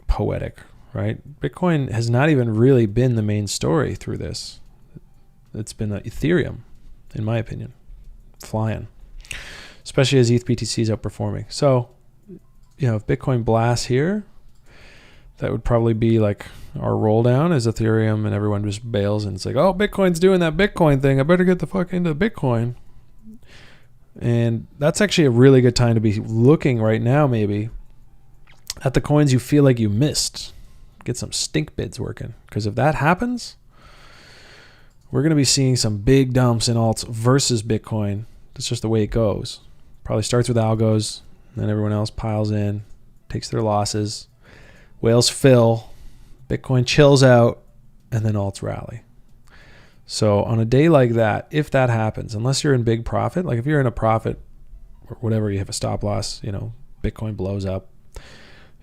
poetic, right? Bitcoin has not even really been the main story through this. It's been Ethereum, in my opinion, flying, especially as ETH BTC is outperforming. So, you know, if Bitcoin blasts here, that would probably be like our roll down as Ethereum and everyone just bails and it's like, oh, Bitcoin's doing that Bitcoin thing. I better get the fuck into Bitcoin. And that's actually a really good time to be looking right now, maybe, at the coins you feel like you missed. Get some stink bids working. Because if that happens, we're going to be seeing some big dumps in alts versus Bitcoin. That's just the way it goes. Probably starts with algos, then everyone else piles in, takes their losses. Whales fill, Bitcoin chills out, and then alts rally. So on a day like that, if that happens, unless you're in big profit, like if you're in a profit or whatever, you have a stop loss, you know, Bitcoin blows up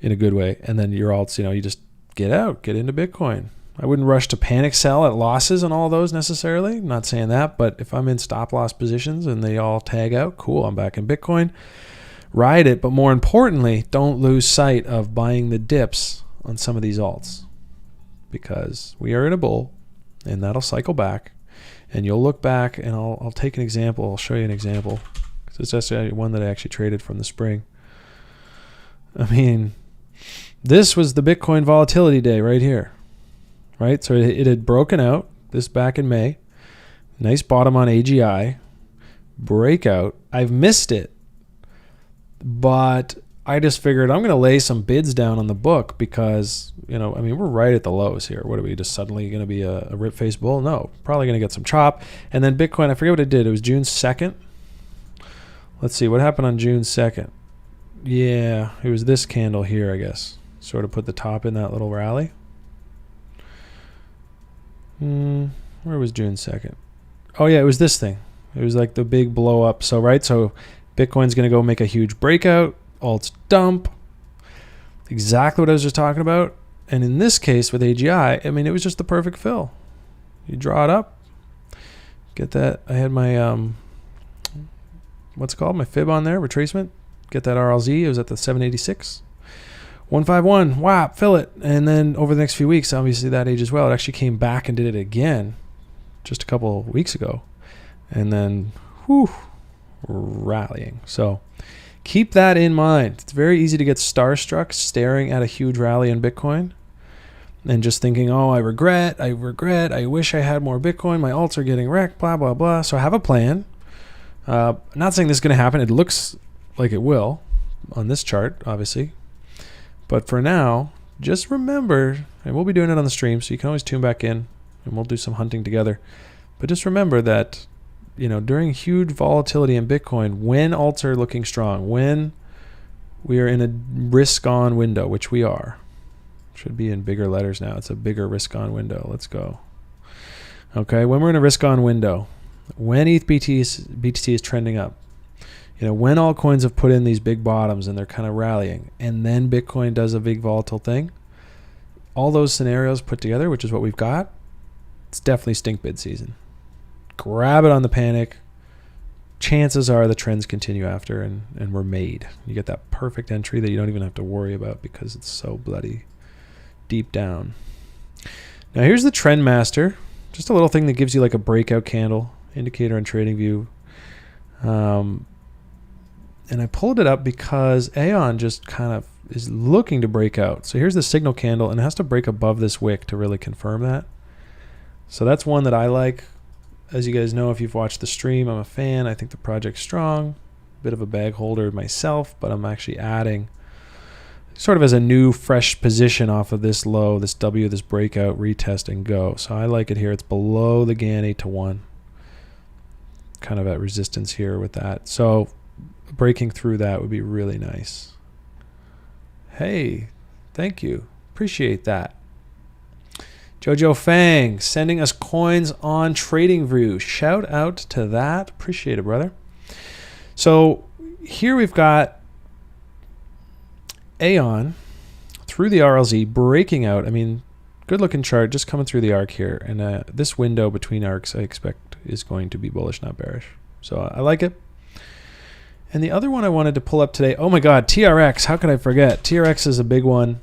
in a good way, and then your alts, you know, you just get out, get into Bitcoin. I wouldn't rush to panic sell at losses on all those necessarily. I'm not saying that, but if I'm in stop loss positions and they all tag out, cool, I'm back in Bitcoin. Ride it, but more importantly, don't lose sight of buying the dips on some of these alts, because we are in a bull and that'll cycle back, and you'll look back, and I'll take an example. I'll show you an example, because it's just one that I actually traded from the spring. I mean, this was the Bitcoin volatility day right here, right? So it had broken out this back in May. Nice bottom on AGI. Breakout. I've missed it, but I just figured I'm going to lay some bids down on the book because, you know, I mean, we're right at the lows here. What are we, just suddenly going to be a rip-face bull? No, probably going to get some chop. And then Bitcoin, I forget what it did. It was June 2nd. Let's see, what happened on June 2nd? Yeah, it was this candle here, I guess. Sort of put the top in that little rally. Where was June 2nd? Oh, yeah, it was this thing. It was like the big blow up. So, right, so Bitcoin's going to go make a huge breakout. Alts dump. Exactly what I was just talking about. And in this case with AGI, I mean, it was just the perfect fill. You draw it up. Get that. I had my, what's it called? My fib on there, retracement. Get that RLZ. It was at the 786. 151. Wow, fill it. And then over the next few weeks, obviously that ages well. It actually came back and did it again just a couple of weeks ago. And then, whew, rallying. So keep that in mind. It's very easy to get starstruck staring at a huge rally in Bitcoin and just thinking, oh, I regret, I wish I had more Bitcoin. My alts are getting wrecked, blah, blah, blah. So have a plan. Not saying this is going to happen. It looks like it will on this chart, obviously. But for now, just remember, and we'll be doing it on the stream, so you can always tune back in and we'll do some hunting together. But just remember that, you know, during huge volatility in Bitcoin, when alts are looking strong, when we are in a risk-on window, which we are, should be in bigger letters now. It's a bigger risk-on window. Let's go. Okay, when we're in a risk-on window, when ETH BTC is trending up, you know, when altcoins have put in these big bottoms and they're kind of rallying, and then Bitcoin does a big volatile thing, all those scenarios put together, which is what we've got, it's definitely stink bid season. Grab it on the panic. Chances are the trends continue after, and we're made. You get that perfect entry that you don't even have to worry about because it's so bloody deep down. Now here's the trend master. Just a little thing that gives you like a breakout candle indicator on TradingView. And I pulled it up because AION just kind of is looking to break out. So here's the signal candle, and it has to break above this wick to really confirm that. So that's one that I like. As you guys know, if you've watched the stream, I'm a fan. I think the project's strong. Bit of a bag holder myself, but I'm actually adding sort of as a new fresh position off of this low, this W, this breakout, retest, and go. So I like it here. It's below the GAN 8-to-1. Kind of at resistance here with that. So breaking through that would be really nice. Hey, thank you. Appreciate that. Jojo Fang sending us coins on TradingView. Shout out to that. Appreciate it, brother. So here we've got AION through the RLZ breaking out. I mean, good looking chart just coming through the arc here. And this window between arcs I expect is going to be bullish, not bearish. So I like it. And the other one I wanted to pull up today, oh my God, TRX. How could I forget? TRX is a big one.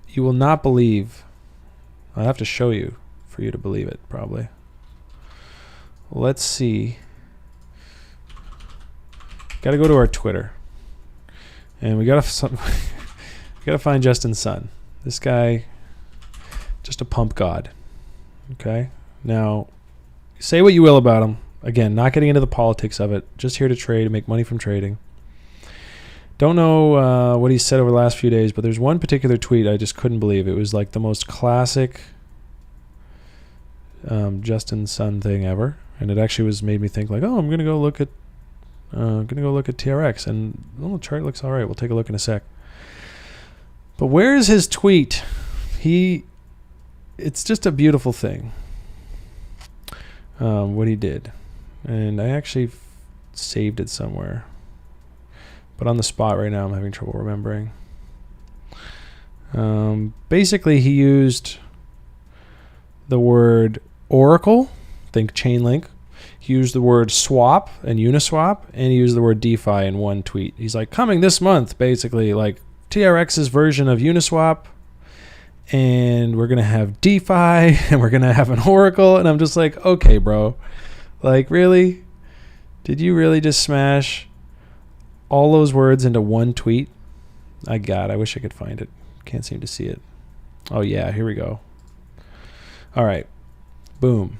You will not believe. I'll have to show you for you to believe it, probably. Let's see. Got to go to our Twitter. And we got to find Justin's son. This guy, just a pump god. Okay? Now, say what you will about him. Again, not getting into the politics of it. Just here to trade and make money from trading. Don't know what he said over the last few days, but there's one particular tweet I just couldn't believe. It was like the most classic Justin Sun thing ever, and it actually made me think like, oh, I'm gonna go look at TRX, and the chart looks all right. We'll take a look in a sec. But where is his tweet? It's just a beautiful thing. What he did, and I actually saved it somewhere. But on the spot right now, I'm having trouble remembering. Basically, he used the word Oracle, think Chainlink. He used the word swap and Uniswap, and he used the word DeFi in one tweet. He's like, coming this month, basically, like TRX's version of Uniswap, and we're going to have DeFi, and we're going to have an Oracle. And I'm just like, okay, bro. Like, really? Did you really just smash all those words into one tweet? I wish I could find it. Can't seem to see it. Oh yeah, here we go. All right. Boom.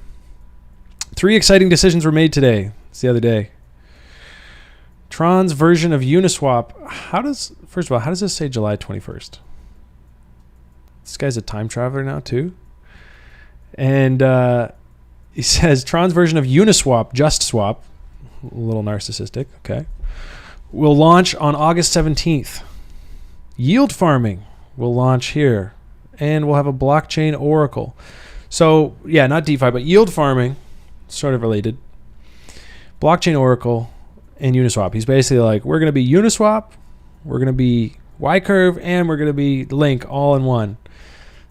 3 exciting decisions were made today. It's the other day. Tron's version of Uniswap. First of all, how does this say July 21st? This guy's a time traveler now too. And he says Tron's version of Uniswap, just swap. A little narcissistic, okay. Will launch on August 17th. Yield farming will launch here. And we'll have a blockchain oracle. So, yeah, not DeFi, but yield farming, sort of related. Blockchain oracle and Uniswap. He's basically like, we're going to be Uniswap, we're going to be Y-Curve, and we're going to be Link all in one.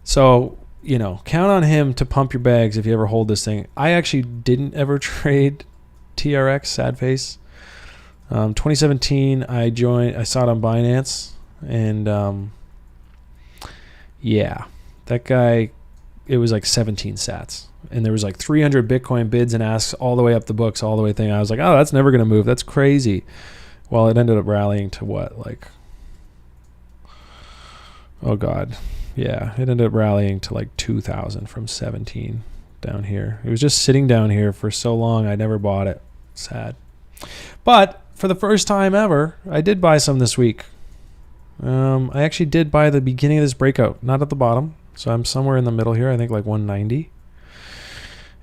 So, count on him to pump your bags if you ever hold this thing. I actually didn't ever trade TRX, sad face. 2017, I saw it on Binance, and yeah, that guy, it was like 17 sats, and there was like 300 Bitcoin bids and asks all the way up the books, all the way thing. I was like, oh, that's never going to move. That's crazy. Well, it ended up rallying to what? Like, oh God. Yeah, it ended up rallying to like 2,000 from 17 down here. It was just sitting down here for so long, I never bought it. Sad. But for the first time ever, I did buy some this week. I actually did buy the beginning of this breakout, not at the bottom. So I'm somewhere in the middle here, I think like 190.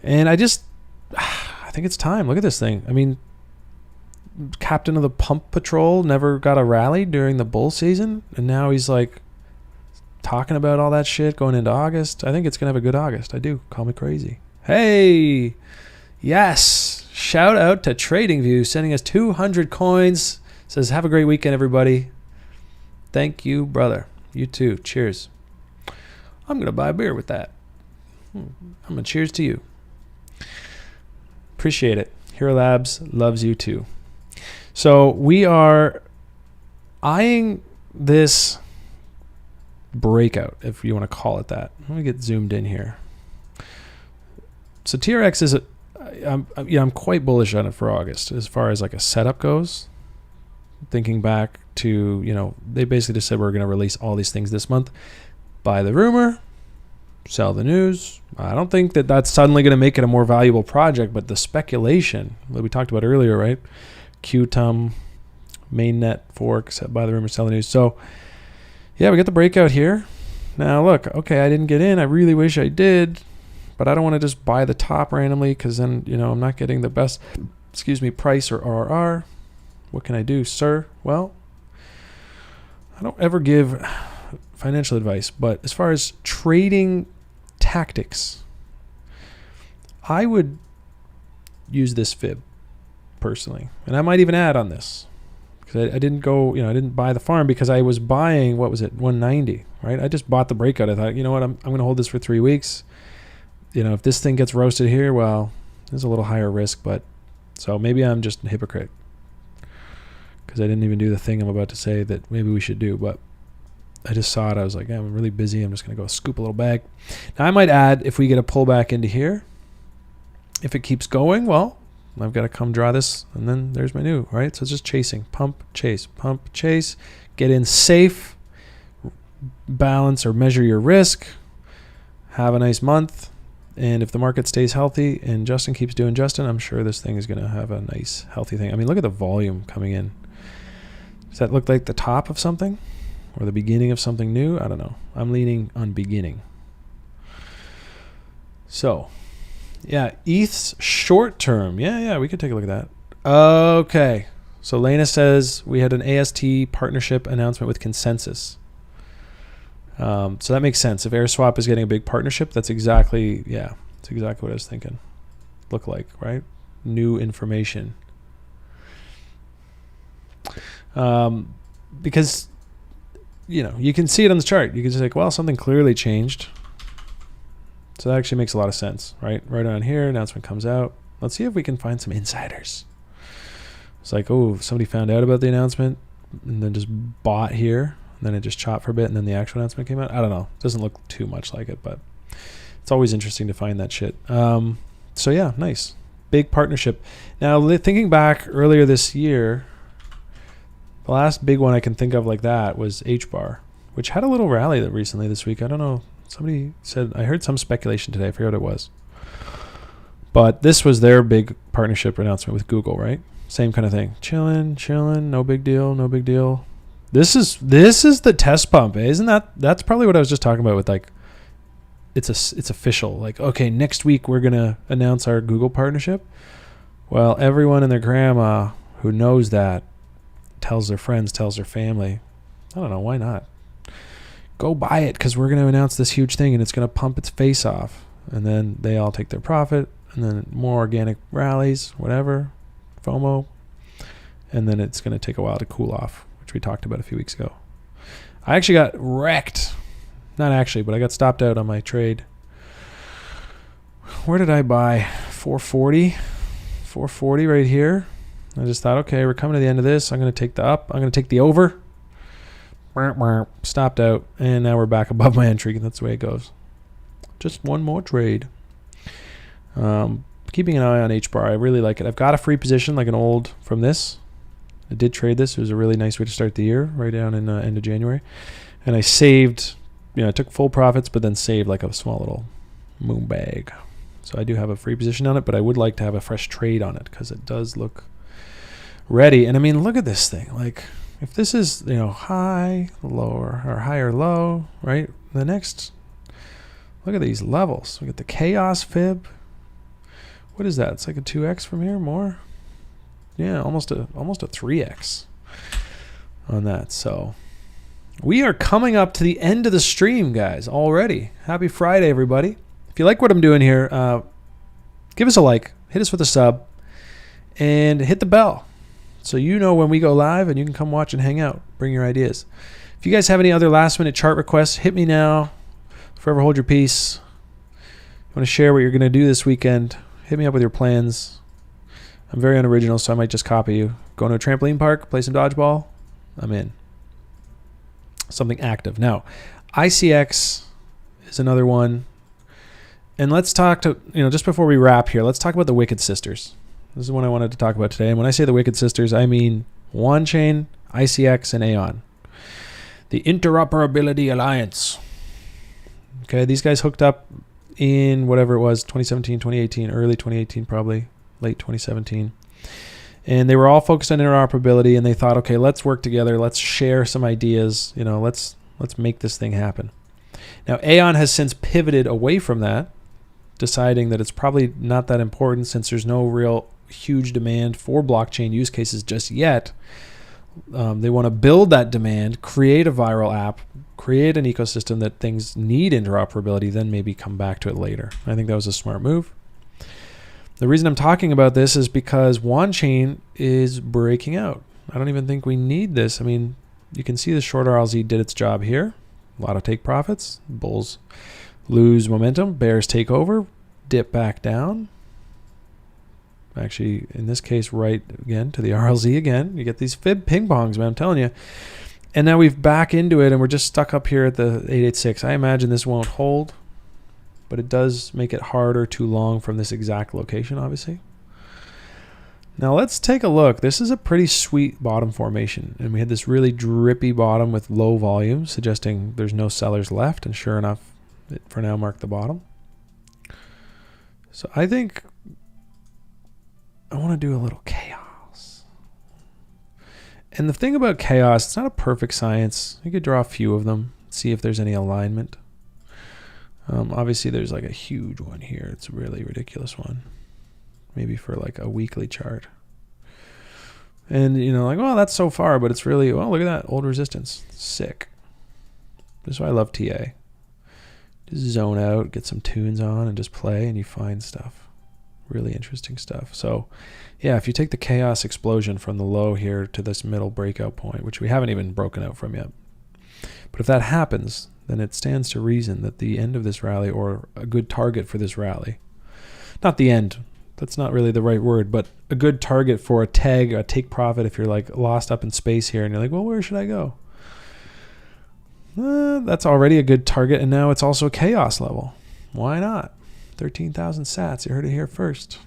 And I think it's time. Look at this thing. I mean, captain of the pump patrol never got a rally during the bull season, and now he's like talking about all that shit going into August. I think it's going to have a good August. I do. Call me crazy. Hey, yes. Shout out to TradingView sending us 200 coins. Says, have a great weekend, everybody. Thank you, brother. You too. Cheers. I'm going to buy a beer with that. I'm going to cheers to you. Appreciate it. Hxro Labs loves you too. So we are eyeing this breakout, if you want to call it that. Let me get zoomed in here. So TRX is I'm quite bullish on it for August as far as like a setup goes. thinking back to, they basically just said we're going to release all these things this month. Buy the rumor, sell the news. I don't think that that's suddenly going to make it a more valuable project, but the speculation that we talked about earlier, right? QTUM, mainnet forks, buy the rumor, sell the news. So yeah, we got the breakout here. Now look, okay, I didn't get in. I really wish I did, but I don't want to just buy the top randomly because then, I'm not getting the best, price or RRR. What can I do, sir? Well, I don't ever give financial advice, but as far as trading tactics, I would use this fib personally, and I might even add on this because I didn't go, I didn't buy the farm because I was buying, what was it, 190, right? I just bought the breakout. I thought, you know what, I'm going to hold this for 3 weeks. If this thing gets roasted here, well, there's a little higher risk, but so maybe I'm just a hypocrite because I didn't even do the thing I'm about to say that maybe we should do, but I just saw it. I was like, I'm really busy. I'm just going to go scoop a little bag. Now, I might add, if we get a pullback into here, if it keeps going, well, I've got to come draw this, and then there's my new, right? So it's just chasing. Pump, chase, get in safe, balance or measure your risk, have a nice month, and if the market stays healthy and Justin keeps doing Justin, I'm sure this thing is going to have a nice, healthy thing. I mean, look at the volume coming in. Does that look like the top of something? Or the beginning of something new? I don't know. I'm leaning on beginning. So, yeah, ETH's short term. Yeah, we could take a look at that. Okay. So Lena says we had an AST partnership announcement with Consensus. So that makes sense. If AirSwap is getting a big partnership, that's exactly what I was thinking. Look like, right? New information. Because you can see it on the chart. You can just like, well, something clearly changed. So that actually makes a lot of sense, right? Right on here, announcement comes out. Let's see if we can find some insiders. It's like, oh, somebody found out about the announcement and then just bought here. And then it just chopped for a bit and then the actual announcement came out. I don't know. It doesn't look too much like it, but it's always interesting to find that shit. So yeah, nice. Big partnership. Now, thinking back earlier this year, the last big one I can think of like that was HBAR, which had a little rally recently this week. I don't know. Somebody said, I heard some speculation today. I forget what it was. But this was their big partnership announcement with Google, right? Same kind of thing. Chilling, no big deal. This is the test pump, eh? That's probably what I was just talking about with like, it's official. Like, okay, next week we're going to announce our Google partnership. Well, everyone and their grandma who knows that tells their friends, tells their family. I don't know, why not? Go buy it because we're going to announce this huge thing and it's going to pump its face off. And then they all take their profit and then more organic rallies, whatever, FOMO. And then it's going to take a while to cool off, which we talked about a few weeks ago. I actually got wrecked. Not actually, but I got stopped out on my trade. Where did I buy? 440 right here. I just thought, okay, we're coming to the end of this. I'm going to take the up. I'm going to take the over. Stopped out. And now we're back above my entry. That's the way it goes. Just one more trade. Keeping an eye on HBAR. I really like it. I've got a free position, like an old from this. I did trade this. It was a really nice way to start the year, right down in end of January. And I saved, I took full profits, but then saved like a small little moon bag. So I do have a free position on it, but I would like to have a fresh trade on it because it does look ready. And I mean, look at this thing. Like, if this is, high, lower, or high or low, right? The next, look at these levels. We got the chaos fib. What is that? It's like a 2x from here, more. Yeah, almost a 3x on that. So we are coming up to the end of the stream, guys, already. Happy Friday, everybody. If you like what I'm doing here, give us a like, hit us with a sub, and hit the bell so you know when we go live and you can come watch and hang out. Bring your ideas. If you guys have any other last-minute chart requests, hit me now. Forever hold your peace. You want to share what you're going to do this weekend, hit me up with your plans. I'm very unoriginal, so I might just copy you. Going to a trampoline park, play some dodgeball, I'm in. Something active. Now, ICX is another one. And let's talk to, just before we wrap here, let's talk about the Wicked Sisters. This is one I wanted to talk about today. And when I say the Wicked Sisters, I mean OneChain, ICX, and AION. The Interoperability Alliance. Okay, these guys hooked up in whatever it was, 2017, 2018, early 2018 probably, late 2017. And they were all focused on interoperability, and they thought, okay, let's work together, let's share some ideas, you know, let's make this thing happen. Now, AION has since pivoted away from that, deciding that it's probably not that important since there's no real huge demand for blockchain use cases just yet. They want to build that demand, create a viral app, create an ecosystem that things need interoperability, then maybe come back to it later. I think that was a smart move. The reason I'm talking about this is because OneChain is breaking out. I don't even think we need this. I mean, you can see the short RLZ did its job here. A lot of take profits. Bulls lose momentum. Bears take over. Dip back down. Actually, in this case, right again to the RLZ again. You get these fib ping pongs, man, I'm telling you. And now we've back into it, and we're just stuck up here at the 886. I imagine this won't hold, but it does make it harder too long from this exact location, obviously. Now let's take a look. This is a pretty sweet bottom formation, and we had this really drippy bottom with low volume, suggesting there's no sellers left, and sure enough, it for now marked the bottom. So I think I want to do a little chaos. And the thing about chaos, it's not a perfect science. You could draw a few of them, see if there's any alignment. Obviously, there's like a huge one here. It's a really ridiculous one. Maybe for like a weekly chart. And, you know, like, well, that's so far, but it's really, well, look at that old resistance. Sick. This is why I love TA. Just zone out, get some tunes on, and just play, and you find stuff. Really interesting stuff. So, yeah, if you take the chaos explosion from the low here to this middle breakout point, which we haven't even broken out from yet. But if that happens, then it stands to reason that the end of this rally, or a good target for this rally, not the end, that's not really the right word, but a good target for a tag, a take profit if you're like lost up in space here and you're like, well, where should I go? That's already a good target, and now it's also a chaos level. Why not? 13,000 sats, you heard it here first.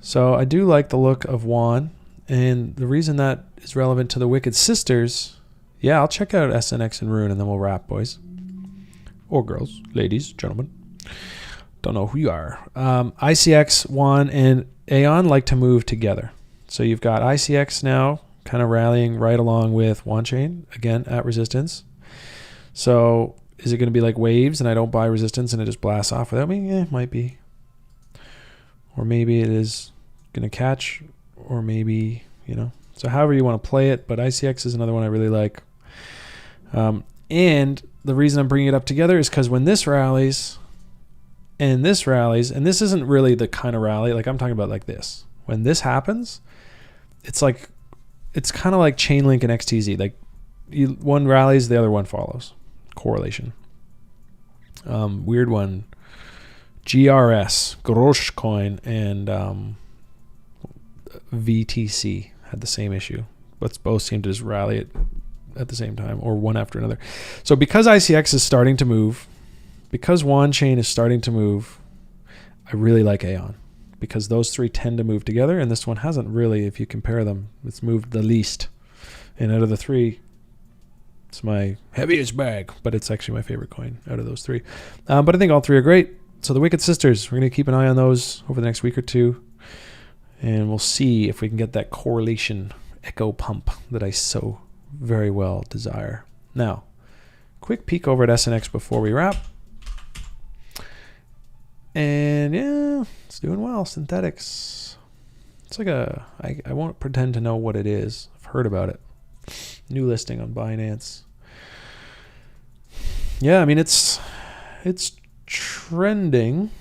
So I do like the look of WAN, and the reason that is relevant to the Wicked Sisters, yeah, I'll check out SNX and RUNE, and then we'll wrap, boys. Or girls, ladies, gentlemen. Don't know who you are. ICX, WAN, and AION like to move together. So you've got ICX now kind of rallying right along with OneChain, again, at resistance. So is it going to be like waves and I don't buy resistance and it just blasts off without me? Yeah, it might be. Or maybe it is going to catch, or maybe, you know. So however you want to play it, but ICX is another one I really like. And the reason I'm bringing it up together is because when this rallies and this rallies, and this isn't really the kind of rally, like I'm talking about like this. When this happens, it's like, it's kind of like Chainlink and XTZ. Like one rallies, the other one follows. Correlation. Weird one. GRS, Grosh coin, and VTC had the same issue. But both seem to just rally at the same time, or one after another. So because ICX is starting to move, because OneChain is starting to move, I really like AION, because those three tend to move together, and this one hasn't really, if you compare them, it's moved the least. And out of the three, it's my heaviest bag, but it's actually my favorite coin out of those three. But I think all three are great. So the Wicked Sisters, we're going to keep an eye on those over the next week or two, and we'll see if we can get that correlation echo pump that I so very well desire. Now, quick peek over at SNX before we wrap. And yeah, it's doing well. Synthetics. It's like a, I won't pretend to know what it is. I've heard about it. New listing on Binance. Yeah, I mean, it's trending.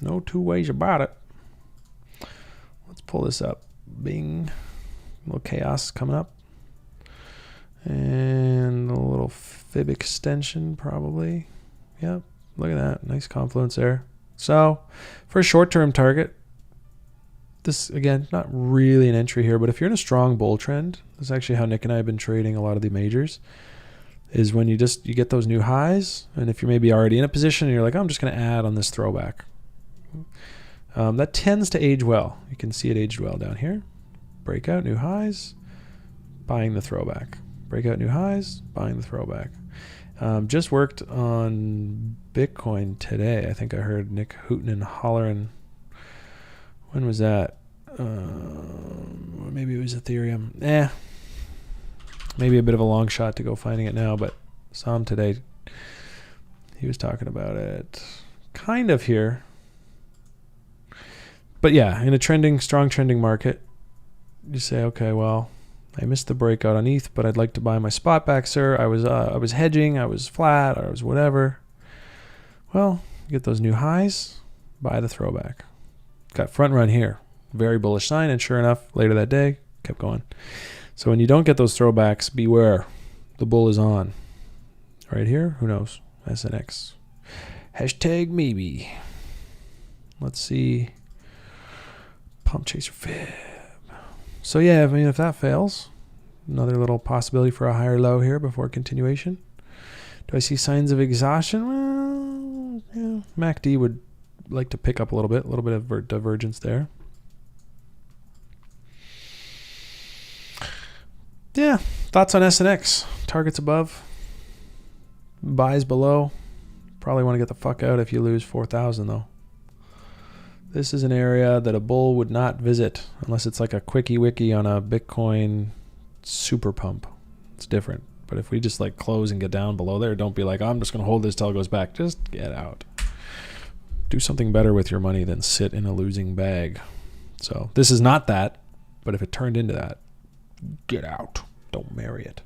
No two ways about it. Let's pull this up. Bing. A little chaos coming up. And a little fib extension probably. Yep. Look at that. Nice confluence there. So for a short-term target, this, again, not really an entry here, but if you're in a strong bull trend, this is actually how Nick and I have been trading a lot of the majors, is when you get those new highs, and if you're maybe already in a position and you're like, oh, I'm just going to add on this throwback. That tends to age well. You can see it aged well down here. breakout, new highs, buying the throwback. Breakout, new highs, buying the throwback. Just worked on Bitcoin today. I think I heard Nick hooting and hollering. When was that? Maybe it was Ethereum. Maybe a bit of a long shot to go finding it now, but saw him today. He was talking about it kind of here. But yeah, in a strong trending market, you say, okay, well, I missed the breakout on ETH, but I'd like to buy my spot back, sir. I was hedging, I was flat, I was whatever. Well, get those new highs, buy the throwback. Got front run here. Very bullish sign, and sure enough, later that day, kept going. So when you don't get those throwbacks, beware. The bull is on. Right here, who knows? SNX. Hashtag maybe. Let's see. Pump chaser fib. So yeah, I mean, if that fails, another little possibility for a higher low here before continuation. Do I see signs of exhaustion? Well, yeah, MACD would like to pick up a little bit of divergence there. Yeah, thoughts on SNX? Targets above, buys below. Probably want to get the fuck out if you lose 4,000 though. This is an area that a bull would not visit unless it's like a quickie wiki on a Bitcoin super pump. It's different. But if we just like close and get down below there, don't be like, I'm just going to hold this till it goes back. Just get out. Do something better with your money than sit in a losing bag. So this is not that, but if it turned into that, get out. Don't marry it.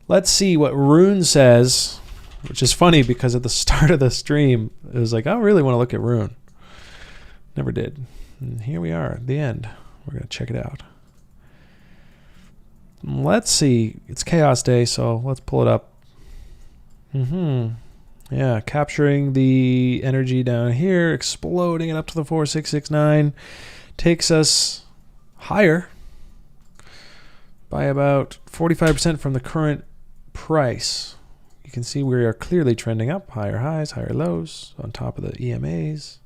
Let's see what RUNE says, which is funny because at the start of the stream, it was like, I really want to look at RUNE. Never did. And here we are at the end. We're going to check it out. Let's see. It's chaos day, so let's pull it up. Yeah, capturing the energy down here, exploding it up to the 4669, takes us higher by about 45% from the current price. You can see we are clearly trending up, higher highs, higher lows on top of the EMAs.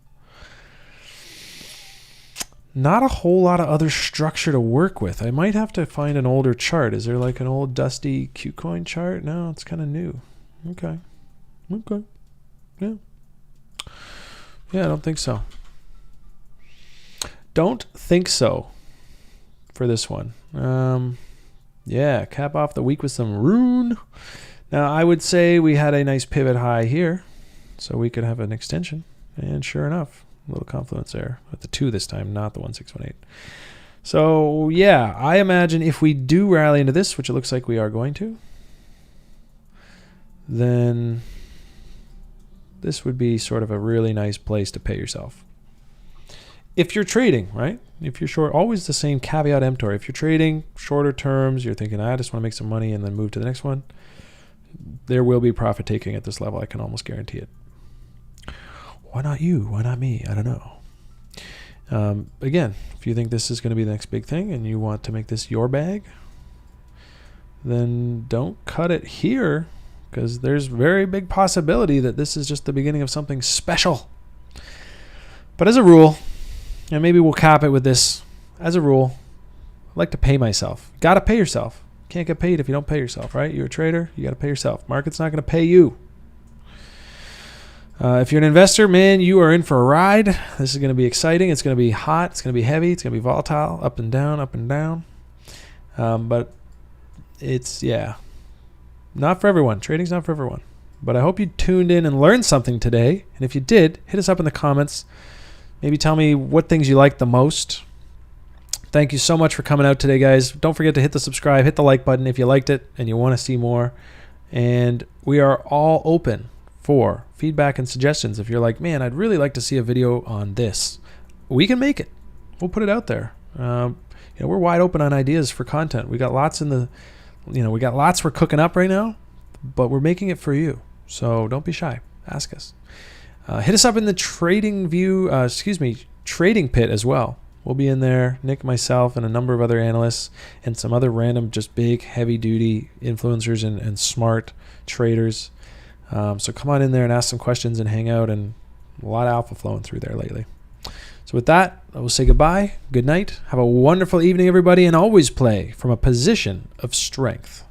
Not a whole lot of other structure to work with. I might have to find an older chart. Is there like an old dusty KuCoin chart? No, it's kind of new. Okay. Yeah. Yeah, I don't think so. Don't think so for this one. Yeah, cap off the week with some RUNE. Now, I would say we had a nice pivot high here, so we could have an extension. And sure enough, a little confluence there at the 2 this time, not the 1618. So yeah, I imagine if we do rally into this, which it looks like we are going to, then this would be sort of a really nice place to pay yourself. If you're trading, right? If you're short, always the same caveat emptor. If you're trading shorter terms, you're thinking, I just want to make some money and then move to the next one, there will be profit taking at this level. I can almost guarantee it. Why not you? Why not me? I don't know. Again, if you think this is going to be the next big thing and you want to make this your bag, then don't cut it here, because there's very big possibility that this is just the beginning of something special. But as a rule, and maybe we'll cap it with this, as a rule, I like to pay myself. Got to pay yourself. Can't get paid if you don't pay yourself, right? You're a trader, you got to pay yourself. Market's not going to pay you. If you're an investor, man, you are in for a ride. This is going to be exciting. It's going to be hot. It's going to be heavy. It's going to be volatile, up and down, up and down. But it's, yeah, not for everyone. Trading's not for everyone. But I hope you tuned in and learned something today. And if you did, hit us up in the comments. Maybe tell me what things you liked the most. Thank you so much for coming out today, guys. Don't forget to hit the subscribe, hit the like button if you liked it and you want to see more. And we are all open for feedback and suggestions. If you're like, man, I'd really like to see a video on this, we can make it. We'll put it out there. We're wide open on ideas for content. We got lots we got lots we're cooking up right now, but we're making it for you. So don't be shy. Ask us. Hit us up in the trading pit as well. We'll be in there, Nick, myself, and a number of other analysts, and some other random, just big, heavy-duty influencers and smart traders. So come on in there and ask some questions and hang out, and a lot of alpha flowing through there lately. So with that, I will say goodbye, good night, have a wonderful evening, everybody, and always play from a position of strength.